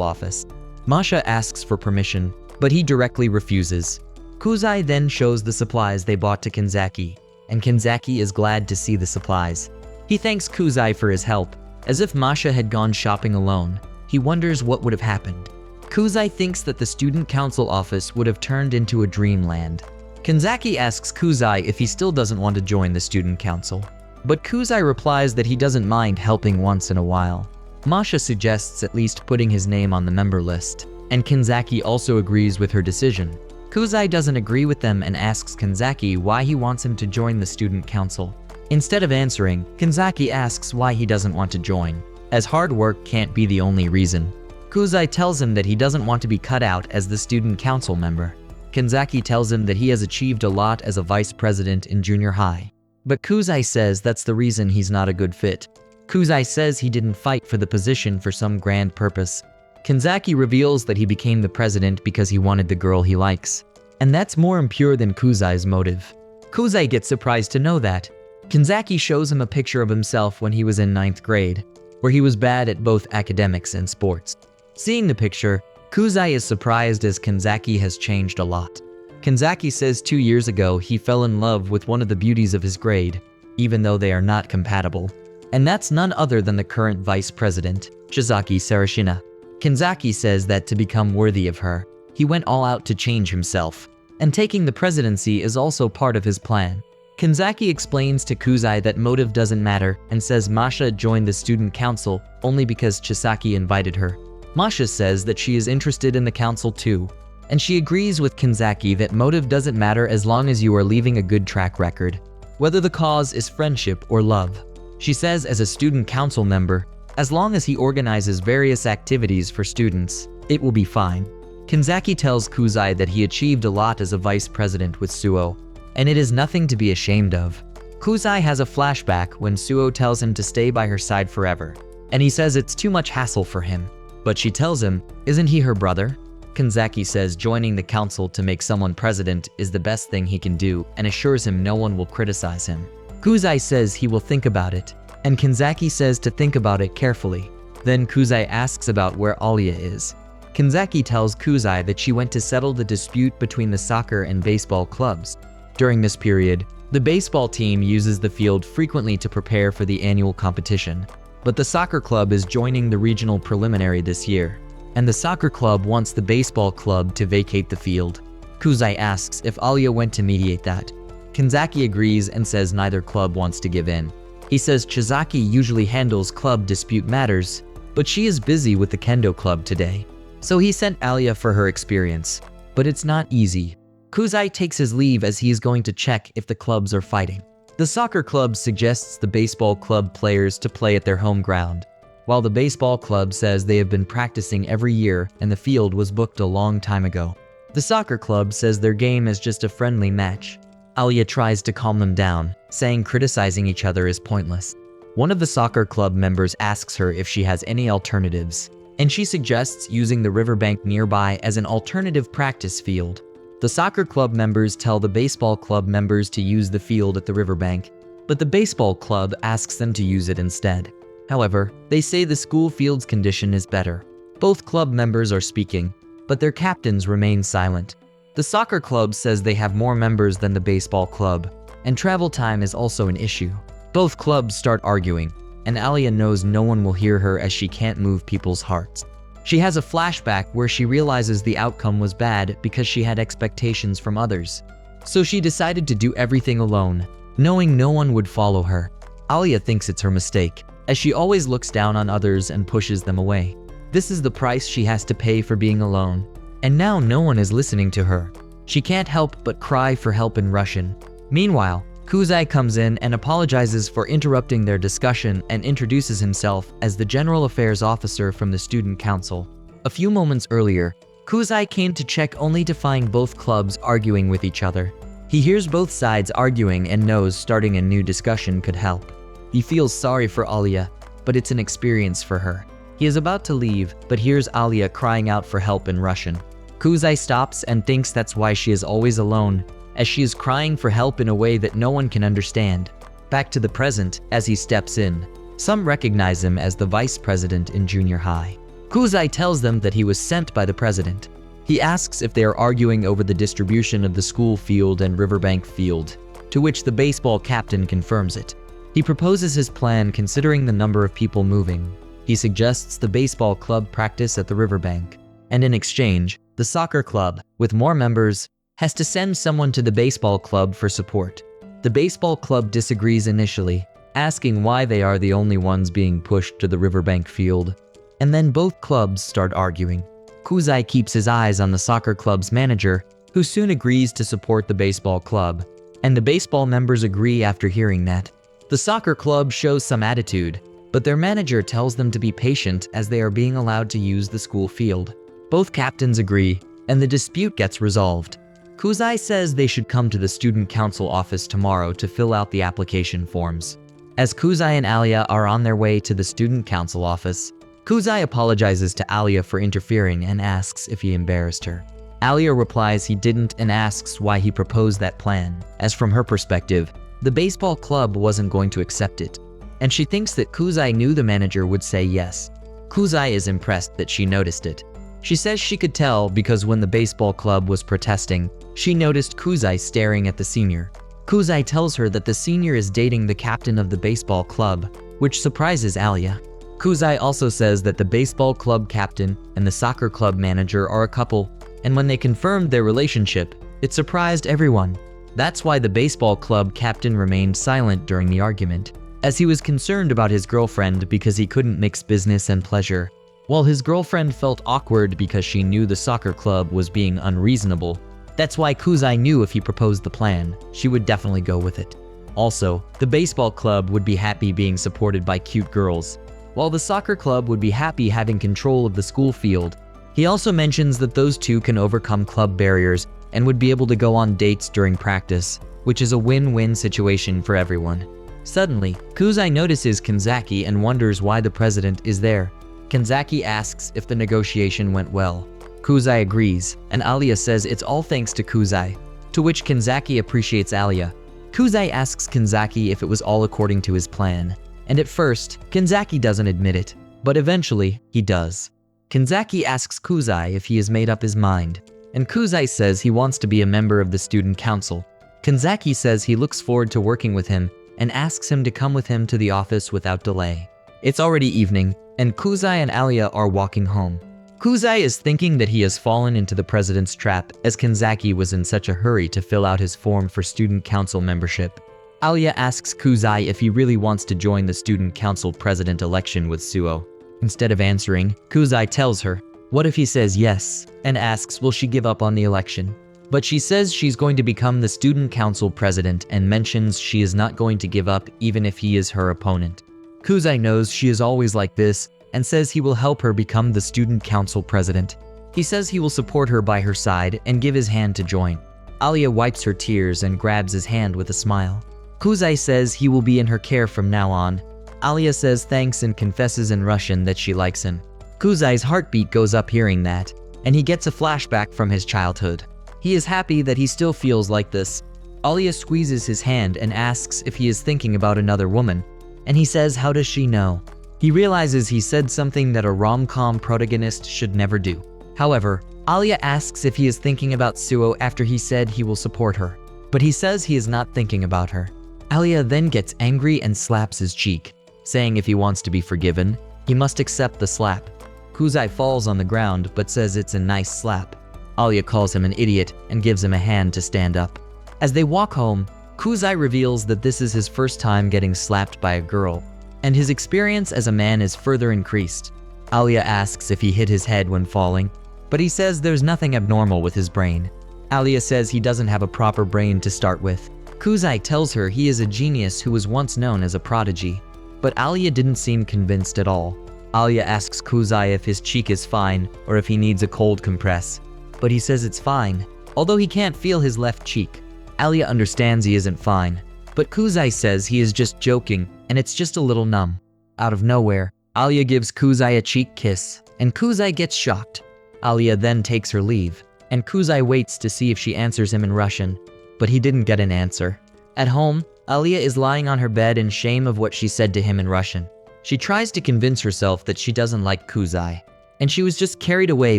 [SPEAKER 1] office. Masha asks for permission, but he directly refuses. Kuze then shows the supplies they bought to Kanzaki, and Kanzaki is glad to see the supplies. He thanks Kuze for his help. As if Masha had gone shopping alone, he wonders what would have happened. Kuze thinks that the student council office would have turned into a dreamland. Kanzaki asks Kuze if he still doesn't want to join the student council, but Kuze replies that he doesn't mind helping once in a while. Masha suggests at least putting his name on the member list, and Kanzaki also agrees with her decision. Kuze doesn't agree with them and asks Kanzaki why he wants him to join the student council. Instead of answering, Kanzaki asks why he doesn't want to join, as hard work can't be the only reason. Kuze tells him that he doesn't want to be cut out as the student council member. Kanzaki tells him that he has achieved a lot as a vice president in junior high. But Kuze says that's the reason he's not a good fit. Kuze says he didn't fight for the position for some grand purpose. Kanzaki reveals that he became the president because he wanted the girl he likes. And that's more impure than Kuze's motive. Kuze gets surprised to know that. Kanzaki shows him a picture of himself when he was in 9th grade. where he was bad at both academics and sports. Seeing the picture, Kuze is surprised as Kanzaki has changed a lot. Kanzaki says 2 years ago he fell in love with one of the beauties of his grade, even though they are not compatible. And that's none other than the current vice president, Chizaki Sarashina. Kanzaki says that to become worthy of her, he went all out to change himself, and taking the presidency is also part of his plan. Kanzaki explains to Kuze that motive doesn't matter and says Masha joined the student council only because Chisaki invited her. Masha says that she is interested in the council too, and she agrees with Kanzaki that motive doesn't matter as long as you are leaving a good track record, whether the cause is friendship or love. She says as a student council member, as long as he organizes various activities for students, it will be fine. Kanzaki tells Kuze that he achieved a lot as a vice president with Suo, and it is nothing to be ashamed of. Kuze has a flashback when Suo tells him to stay by her side forever, and he says it's too much hassle for him. But she tells him, isn't he her brother? Kanzaki says joining the council to make someone president is the best thing he can do and assures him no one will criticize him. Kuze says he will think about it, and Kanzaki says to think about it carefully. Then Kuze asks about where Alya is. Kanzaki tells Kuze that she went to settle the dispute between the soccer and baseball clubs. During this period, the baseball team uses the field frequently to prepare for the annual competition, but the soccer club is joining the regional preliminary this year, and the soccer club wants the baseball club to vacate the field. Kuze asks if Alya went to mediate that. Kanzaki agrees and says neither club wants to give in. He says Chizaki usually handles club dispute matters, but she is busy with the kendo club today. So he sent Alya for her experience, but it's not easy. Kuze takes his leave as he is going to check if the clubs are fighting. The soccer club suggests the baseball club players to play at their home ground, while the baseball club says they have been practicing every year and the field was booked a long time ago. The soccer club says their game is just a friendly match. Alya tries to calm them down, saying criticizing each other is pointless. One of the soccer club members asks her if she has any alternatives, and she suggests using the riverbank nearby as an alternative practice field. The soccer club members tell the baseball club members to use the field at the riverbank, but the baseball club asks them to use it instead. However, they say the school field's condition is better. Both club members are speaking, but their captains remain silent. The soccer club says they have more members than the baseball club, and travel time is also an issue. Both clubs start arguing, and Alya knows no one will hear her as she can't move people's hearts. She has a flashback where she realizes the outcome was bad because she had expectations from others. So she decided to do everything alone, knowing no one would follow her. Alya thinks it's her mistake, as she always looks down on others and pushes them away. This is the price she has to pay for being alone. And now no one is listening to her. She can't help but cry for help in Russian. Meanwhile, Kuze comes in and apologizes for interrupting their discussion and introduces himself as the General Affairs Officer from the Student Council. A few moments earlier, Kuze came to check only to find both clubs arguing with each other. He hears both sides arguing and knows starting a new discussion could help. He feels sorry for Alya, but it's an experience for her. He is about to leave, but hears Alya crying out for help in Russian. Kuze stops and thinks that's why she is always alone, as she is crying for help in a way that no one can understand. Back to the present, as he steps in, some recognize him as the vice president in junior high. Kuze tells them that he was sent by the president. He asks if they are arguing over the distribution of the school field and riverbank field, to which the baseball captain confirms it. He proposes his plan considering the number of people moving. He suggests the baseball club practice at the riverbank, and in exchange, the soccer club, with more members, has to send someone to the baseball club for support. The baseball club disagrees initially, asking why they are the only ones being pushed to the riverbank field. And then both clubs start arguing. Kuze keeps his eyes on the soccer club's manager, who soon agrees to support the baseball club, and the baseball members agree after hearing that. The soccer club shows some attitude, but their manager tells them to be patient as they are being allowed to use the school field. Both captains agree, and the dispute gets resolved. Kuze says they should come to the student council office tomorrow to fill out the application forms. As Kuze and Alya are on their way to the student council office, Kuze apologizes to Alya for interfering and asks if he embarrassed her. Alya replies he didn't and asks why he proposed that plan, as from her perspective, the baseball club wasn't going to accept it. and she thinks that Kuze knew the manager would say yes. Kuze is impressed that she noticed it. She says she could tell because when the baseball club was protesting, she noticed Kuze staring at the senior. Kuze tells her that the senior is dating the captain of the baseball club, which surprises Alya. Kuze also says that the baseball club captain and the soccer club manager are a couple, and when they confirmed their relationship, it surprised everyone. That's why the baseball club captain remained silent during the argument, as he was concerned about his girlfriend because he couldn't mix business and pleasure, while his girlfriend felt awkward because she knew the soccer club was being unreasonable. That's why Kuze knew if he proposed the plan, she would definitely go with it. Also, the baseball club would be happy being supported by cute girls, while the soccer club would be happy having control of the school field. He also mentions that those two can overcome club barriers and would be able to go on dates during practice, which is a win-win situation for everyone. Suddenly, Kuze notices Kanzaki and wonders why the president is there. Kanzaki asks if the negotiation went well. Kuze agrees, and Alya says it's all thanks to Kuze, to which Kanzaki appreciates Alya. Kuze asks Kanzaki if it was all according to his plan, and at first, Kanzaki doesn't admit it, but eventually, he does. Kanzaki asks Kuze if he has made up his mind, and Kuze says he wants to be a member of the student council. Kanzaki says he looks forward to working with him and asks him to come with him to the office without delay. It's already evening, and Kuze and Alya are walking home. Kuze is thinking that he has fallen into the president's trap as Kanzaki was in such a hurry to fill out his form for student council membership. Alya asks Kuze if he really wants to join the student council president election with Suo. Instead of answering, Kuze tells her, what if he says yes, and asks will she give up on the election. But she says she's going to become the student council president and mentions she is not going to give up even if he is her opponent. Kuze knows she is always like this and says he will help her become the student council president. He says he will support her by her side and give his hand to join. Alya wipes her tears and grabs his hand with a smile. Kuze says he will be in her care from now on. Alya says thanks and confesses in Russian that she likes him. Kuze's heartbeat goes up hearing that, and he gets a flashback from his childhood. He is happy that he still feels like this. Alya squeezes his hand and asks if he is thinking about another woman, and he says how does she know? He realizes he said something that a rom-com protagonist should never do. However, Alya asks if he is thinking about Suo after he said he will support her, but he says he is not thinking about her. Alya then gets angry and slaps his cheek, saying if he wants to be forgiven, he must accept the slap. Kuze falls on the ground but says it's a nice slap. Alya calls him an idiot and gives him a hand to stand up. As they walk home, Kuze reveals that this is his first time getting slapped by a girl, and his experience as a man is further increased. Alya asks if he hit his head when falling, but he says there's nothing abnormal with his brain. Alya says he doesn't have a proper brain to start with. Kuze tells her he is a genius who was once known as a prodigy, but Alya didn't seem convinced at all. Alya asks Kuze if his cheek is fine or if he needs a cold compress, but he says it's fine, although he can't feel his left cheek. Alya understands he isn't fine, but Kuze says he is just joking and it's just a little numb. Out of nowhere, Alya gives Kuze a cheek kiss, and Kuze gets shocked. Alya then takes her leave, and Kuze waits to see if she answers him in Russian, but he didn't get an answer. At home, Alya is lying on her bed in shame of what she said to him in Russian. She tries to convince herself that she doesn't like Kuze, and she was just carried away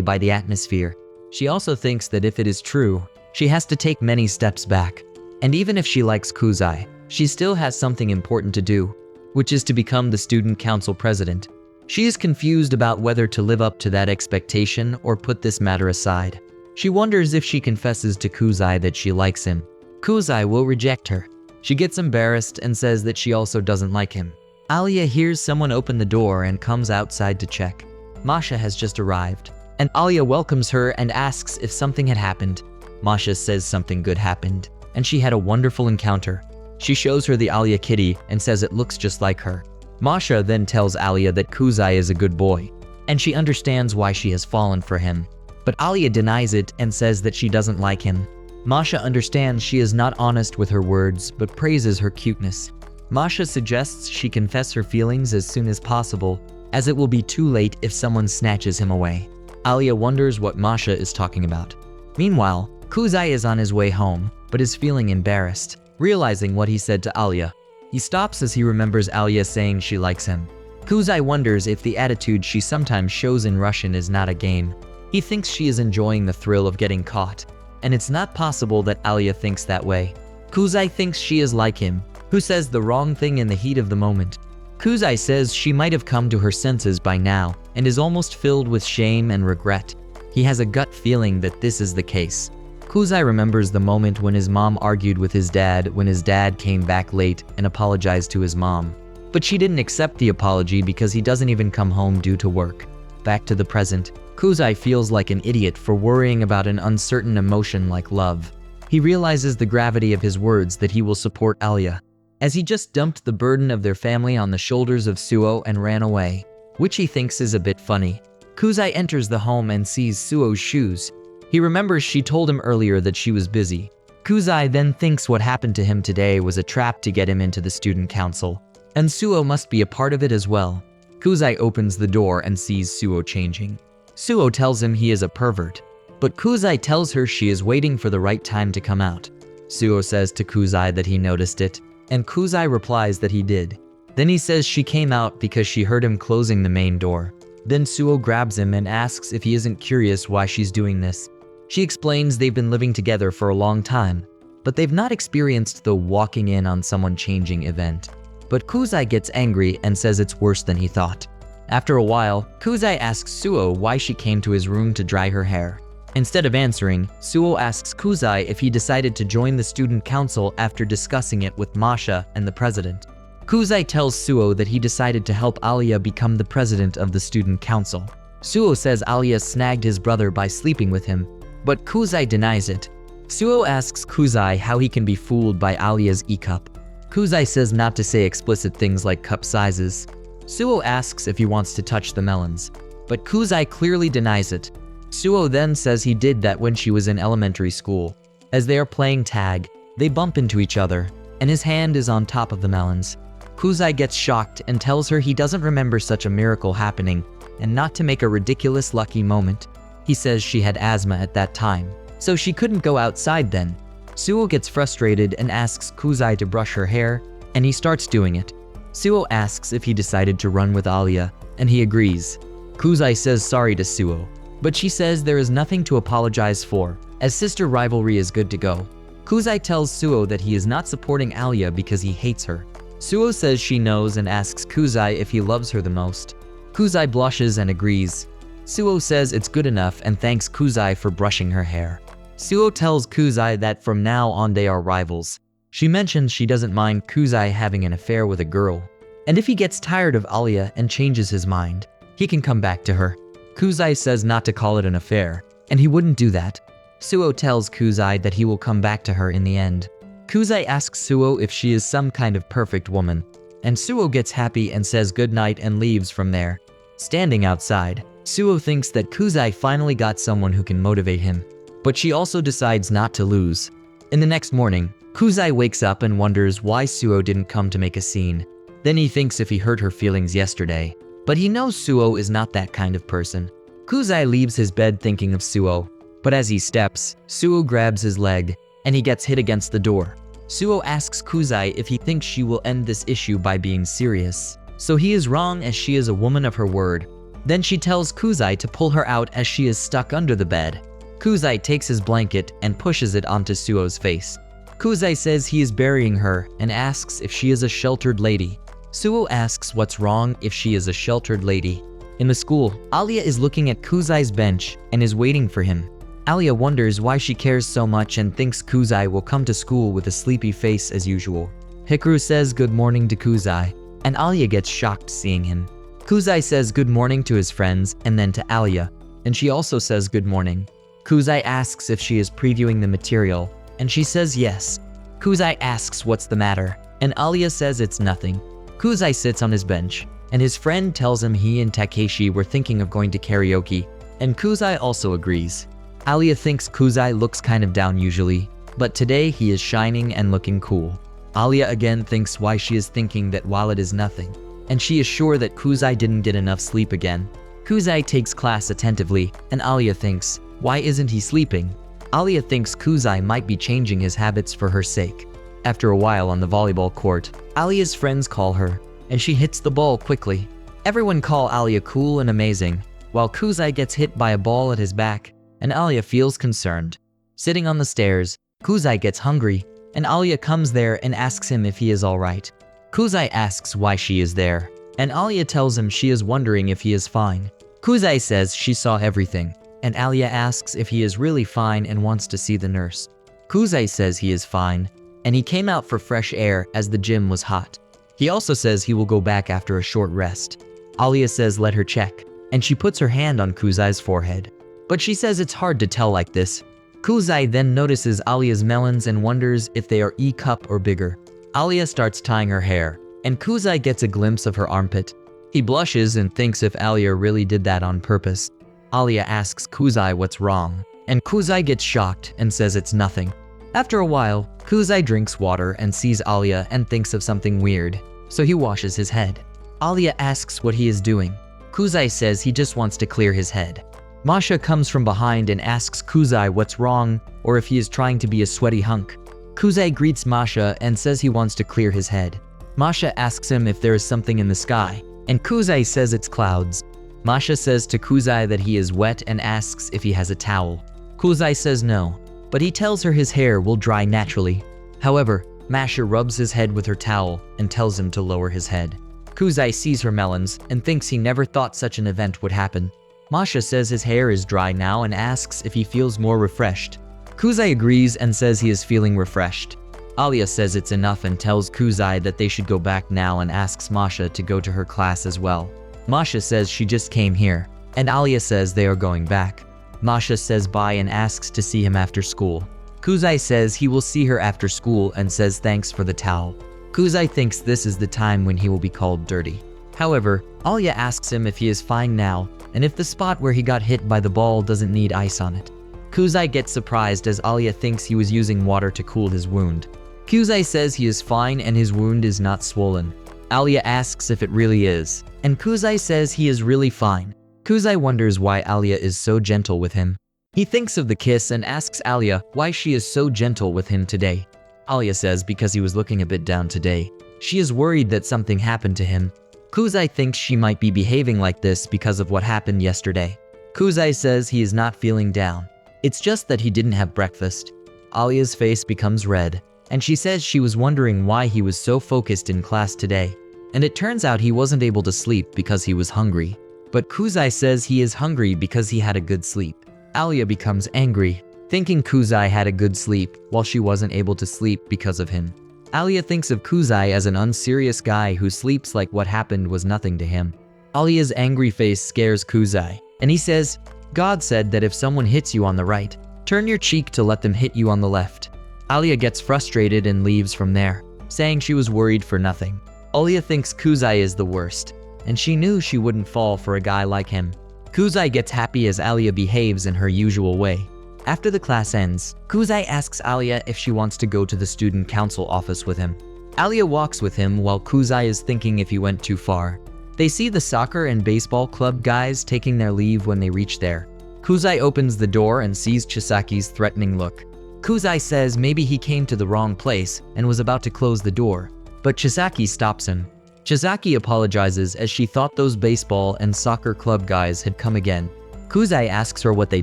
[SPEAKER 1] by the atmosphere. She also thinks that if it is true, she has to take many steps back. And even if she likes Kuze, she still has something important to do, which is to become the student council president. She is confused about whether to live up to that expectation or put this matter aside. She wonders if she confesses to Kuze that she likes him, Kuze will reject her. She gets embarrassed and says that she also doesn't like him. Alya hears someone open the door and comes outside to check. Masha has just arrived, and Alya welcomes her and asks if something had happened. Masha says something good happened, and she had a wonderful encounter. She shows her the Alya kitty and says it looks just like her. Masha then tells Alya that Kuze is a good boy, and she understands why she has fallen for him. But Alya denies it and says that she doesn't like him. Masha understands she is not honest with her words, but praises her cuteness. Masha suggests she confess her feelings as soon as possible, as it will be too late if someone snatches him away. Alya wonders what Masha is talking about. Meanwhile, Kuze is on his way home, but is feeling embarrassed, realizing what he said to Alya. He stops as he remembers Alya saying she likes him. Kuze wonders if the attitude she sometimes shows in Russian is not a game. He thinks she is enjoying the thrill of getting caught, and it's not possible that Alya thinks that way. Kuze thinks she is like him, who says the wrong thing in the heat of the moment. Kuze says she might have come to her senses by now and is almost filled with shame and regret. He has a gut feeling that this is the case. Kuze remembers the moment when his mom argued with his dad when his dad came back late and apologized to his mom. But she didn't accept the apology because he doesn't even come home due to work. Back to the present, Kuze feels like an idiot for worrying about an uncertain emotion like love. He realizes the gravity of his words that he will support Alya, as he just dumped the burden of their family on the shoulders of Suo and ran away, which he thinks is a bit funny. Kuze enters the home and sees Suo's shoes. He remembers she told him earlier that she was busy. Kuze then thinks what happened to him today was a trap to get him into the student council, and Suo must be a part of it as well. Kuze opens the door and sees Suo changing. Suo tells him he is a pervert, but Kuze tells her she is waiting for the right time to come out. Suo says to Kuze that he noticed it, and Kuze replies that he did. Then he says she came out because she heard him closing the main door. Then Suo grabs him and asks if he isn't curious why she's doing this. She explains they've been living together for a long time, but they've not experienced the walking in on someone changing event. But Kuze gets angry and says it's worse than he thought. After a while, Kuze asks Suo why she came to his room to dry her hair. Instead of answering, Suo asks Kuze if he decided to join the student council after discussing it with Masha and the president. Kuze tells Suo that he decided to help Alya become the president of the student council. Suo says Alya snagged his brother by sleeping with him, but Kuze denies it. Suo asks Kuze how he can be fooled by Alya's e-cup. Kuze says not to say explicit things like cup sizes. Suo asks if he wants to touch the melons, but Kuze clearly denies it. Suo then says he did that when she was in elementary school. As they are playing tag, they bump into each other, and his hand is on top of the melons. Kuze gets shocked and tells her he doesn't remember such a miracle happening, and not to make a ridiculous lucky moment. He says she had asthma at that time, so she couldn't go outside then. Suo gets frustrated and asks Kuze to brush her hair, and he starts doing it. Suo asks if he decided to run with Alya, and he agrees. Kuze says sorry to Suo, but she says there is nothing to apologize for, as sister rivalry is good to go. Kuze tells Suo that he is not supporting Alya because he hates her. Suo says she knows and asks Kuze if he loves her the most. Kuze blushes and agrees. Suo says it's good enough and thanks Kuze for brushing her hair. Suo tells Kuze that from now on they are rivals. She mentions she doesn't mind Kuze having an affair with a girl, and if he gets tired of Alya and changes his mind, he can come back to her. Kuze says not to call it an affair, and he wouldn't do that. Suo tells Kuze that he will come back to her in the end. Kuze asks Suo if she is some kind of perfect woman, and Suo gets happy and says goodnight and leaves from there. Standing outside, Suo thinks that Kuze finally got someone who can motivate him, but she also decides not to lose. In the next morning, Kuze wakes up and wonders why Suo didn't come to make a scene. Then he thinks if he hurt her feelings yesterday, but he knows Suo is not that kind of person. Kuze leaves his bed thinking of Suo, but as he steps, Suo grabs his leg, and he gets hit against the door. Suo asks Kuze if he thinks she will end this issue by being serious, so he is wrong as she is a woman of her word. Then she tells Kuze to pull her out as she is stuck under the bed. Kuze takes his blanket and pushes it onto Suo's face. Kuze says he is burying her and asks if she is a sheltered lady. Suo asks what's wrong if she is a sheltered lady. In the school, Alya is looking at Kuze's bench and is waiting for him. Alya wonders why she cares so much and thinks Kuze will come to school with a sleepy face as usual. Hikaru says good morning to Kuze, and Alya gets shocked seeing him. Kuze says good morning to his friends and then to Alya, and she also says good morning. Kuze asks if she is previewing the material, and she says yes. Kuze asks what's the matter, and Alya says it's nothing. Kuze sits on his bench, and his friend tells him he and Takeshi were thinking of going to karaoke, and Kuze also agrees. Alya thinks Kuze looks kind of down usually, but today he is shining and looking cool. Alya again thinks why she is thinking that while it is nothing, and she is sure that Kuze didn't get enough sleep again. Kuze takes class attentively, and Alya thinks, why isn't he sleeping? Alya thinks Kuze might be changing his habits for her sake. After a while on the volleyball court, Alya's friends call her, and she hits the ball quickly. Everyone call Alya cool and amazing, while Kuze gets hit by a ball at his back, and Alya feels concerned. Sitting on the stairs, Kuze gets hungry, and Alya comes there and asks him if he is alright. Kuze asks why she is there, and Alya tells him she is wondering if he is fine. Kuze says she saw everything, and Alya asks if he is really fine and wants to see the nurse. Kuze says he is fine, and he came out for fresh air as the gym was hot. He also says he will go back after a short rest. Alya says let her check, and she puts her hand on Kuze's forehead. But she says it's hard to tell like this. Kuze then notices Alya's melons and wonders if they are E-cup or bigger. Alya starts tying her hair, and Kuze gets a glimpse of her armpit. He blushes and thinks if Alya really did that on purpose. Alya asks Kuze what's wrong, and Kuze gets shocked and says it's nothing. After a while, Kuze drinks water and sees Alya and thinks of something weird, so he washes his head. Alya asks what he is doing. Kuze says he just wants to clear his head. Masha comes from behind and asks Kuze what's wrong or if he is trying to be a sweaty hunk. Kuze greets Masha and says he wants to clear his head. Masha asks him if there is something in the sky, and Kuze says it's clouds. Masha says to Kuze that he is wet and asks if he has a towel. Kuze says no, but he tells her his hair will dry naturally. However, Masha rubs his head with her towel and tells him to lower his head. Kuze sees her melons and thinks he never thought such an event would happen. Masha says his hair is dry now and asks if he feels more refreshed. Kuze agrees and says he is feeling refreshed. Alya says it's enough and tells Kuze that they should go back now and asks Masha to go to her class as well. Masha says she just came here, and Alya says they are going back. Masha says bye and asks to see him after school. Kuze says he will see her after school and says thanks for the towel. Kuze thinks this is the time when he will be called dirty. However, Alya asks him if he is fine now and if the spot where he got hit by the ball doesn't need ice on it. Kuze gets surprised as Alya thinks he was using water to cool his wound. Kuze says he is fine and his wound is not swollen. Alya asks if it really is, and Kuze says he is really fine. Kuze wonders why Alya is so gentle with him. He thinks of the kiss and asks Alya why she is so gentle with him today. Alya says because he was looking a bit down today. She is worried that something happened to him. Kuze thinks she might be behaving like this because of what happened yesterday. Kuze says he is not feeling down. It's just that he didn't have breakfast. Alya's face becomes red, and she says she was wondering why he was so focused in class today. And it turns out he wasn't able to sleep because he was hungry. But Kuze says he is hungry because he had a good sleep. Alya becomes angry, thinking Kuze had a good sleep while she wasn't able to sleep because of him. Alya thinks of Kuze as an unserious guy who sleeps like what happened was nothing to him. Alya's angry face scares Kuze, and he says, God said that if someone hits you on the right, turn your cheek to let them hit you on the left. Alya gets frustrated and leaves from there, saying she was worried for nothing. Alya thinks Kuze is the worst, and she knew she wouldn't fall for a guy like him. Kuze gets happy as Alya behaves in her usual way. After the class ends, Kuze asks Alya if she wants to go to the student council office with him. Alya walks with him while Kuze is thinking if he went too far. They see the soccer and baseball club guys taking their leave when they reach there. Kuze opens the door and sees Chisaki's threatening look. Kuze says maybe he came to the wrong place and was about to close the door, but Chisaki stops him. Chisaki apologizes as she thought those baseball and soccer club guys had come again. Kuze asks her what they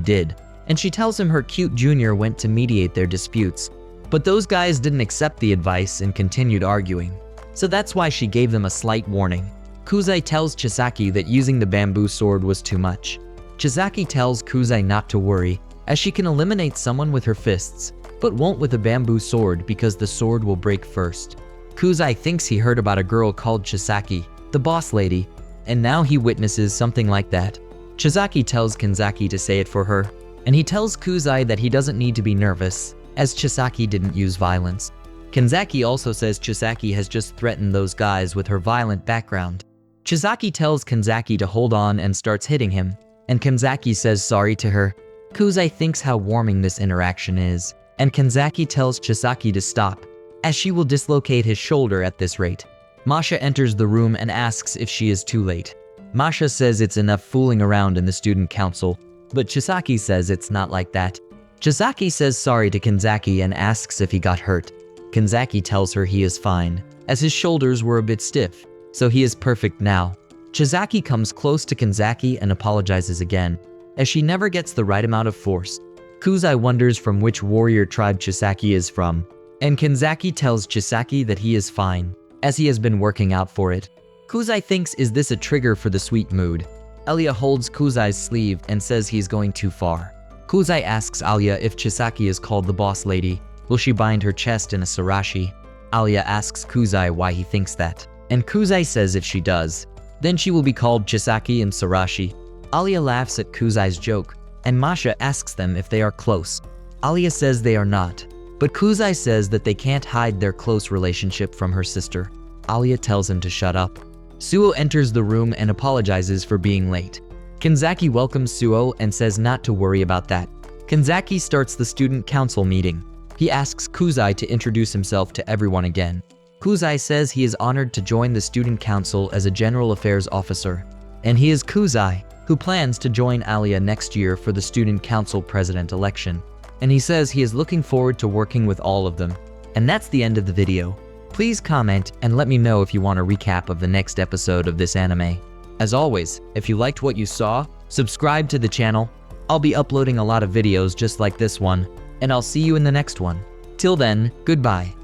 [SPEAKER 1] did, and she tells him her cute junior went to mediate their disputes. But those guys didn't accept the advice and continued arguing, so that's why she gave them a slight warning. Kuze tells Chisaki that using the bamboo sword was too much. Chisaki tells Kuze not to worry, as she can eliminate someone with her fists, but won't with a bamboo sword because the sword will break first. Kuze thinks he heard about a girl called Chisaki, the boss lady, and now he witnesses something like that. Chisaki tells Kanzaki to say it for her, and he tells Kuze that he doesn't need to be nervous, as Chisaki didn't use violence. Kanzaki also says Chisaki has just threatened those guys with her violent background. Chisaki tells Kanzaki to hold on and starts hitting him, and Kanzaki says sorry to her. Kuze thinks how warming this interaction is, and Kanzaki tells Chisaki to stop, as she will dislocate his shoulder at this rate. Masha enters the room and asks if she is too late. Masha says it's enough fooling around in the student council, but Chisaki says it's not like that. Chisaki says sorry to Kanzaki and asks if he got hurt. Kanzaki tells her he is fine, as his shoulders were a bit stiff, so he is perfect now. Chisaki comes close to Kanzaki and apologizes again, as she never gets the right amount of force. Kuze wonders from which warrior tribe Chisaki is from, and Kanzaki tells Chisaki that he is fine, as he has been working out for it. Kuze thinks, is this a trigger for the sweet mood? Alya holds Kuze's sleeve and says he's going too far. Kuze asks Alya if Chisaki is called the boss lady. Will she bind her chest in a sarashi? Alya asks Kuze why he thinks that, and Kuze says if she does, then she will be called Chisaki and Sarashi. Alya laughs at Kuze's joke, and Masha asks them if they are close. Alya says they are not, but Kuze says that they can't hide their close relationship from her sister. Alya tells him to shut up. Suo enters the room and apologizes for being late. Kanzaki welcomes Suo and says not to worry about that. Kanzaki starts the student council meeting. He asks Kuze to introduce himself to everyone again. Kuze says he is honored to join the student council as a general affairs officer, and he is Kuze, who plans to join Alya next year for the student council president election, and he says he is looking forward to working with all of them. And that's the end of the video. Please comment and let me know if you want a recap of the next episode of this anime. As always, if you liked what you saw, subscribe to the channel. I'll be uploading a lot of videos just like this one, and I'll see you in the next one. Till then, goodbye.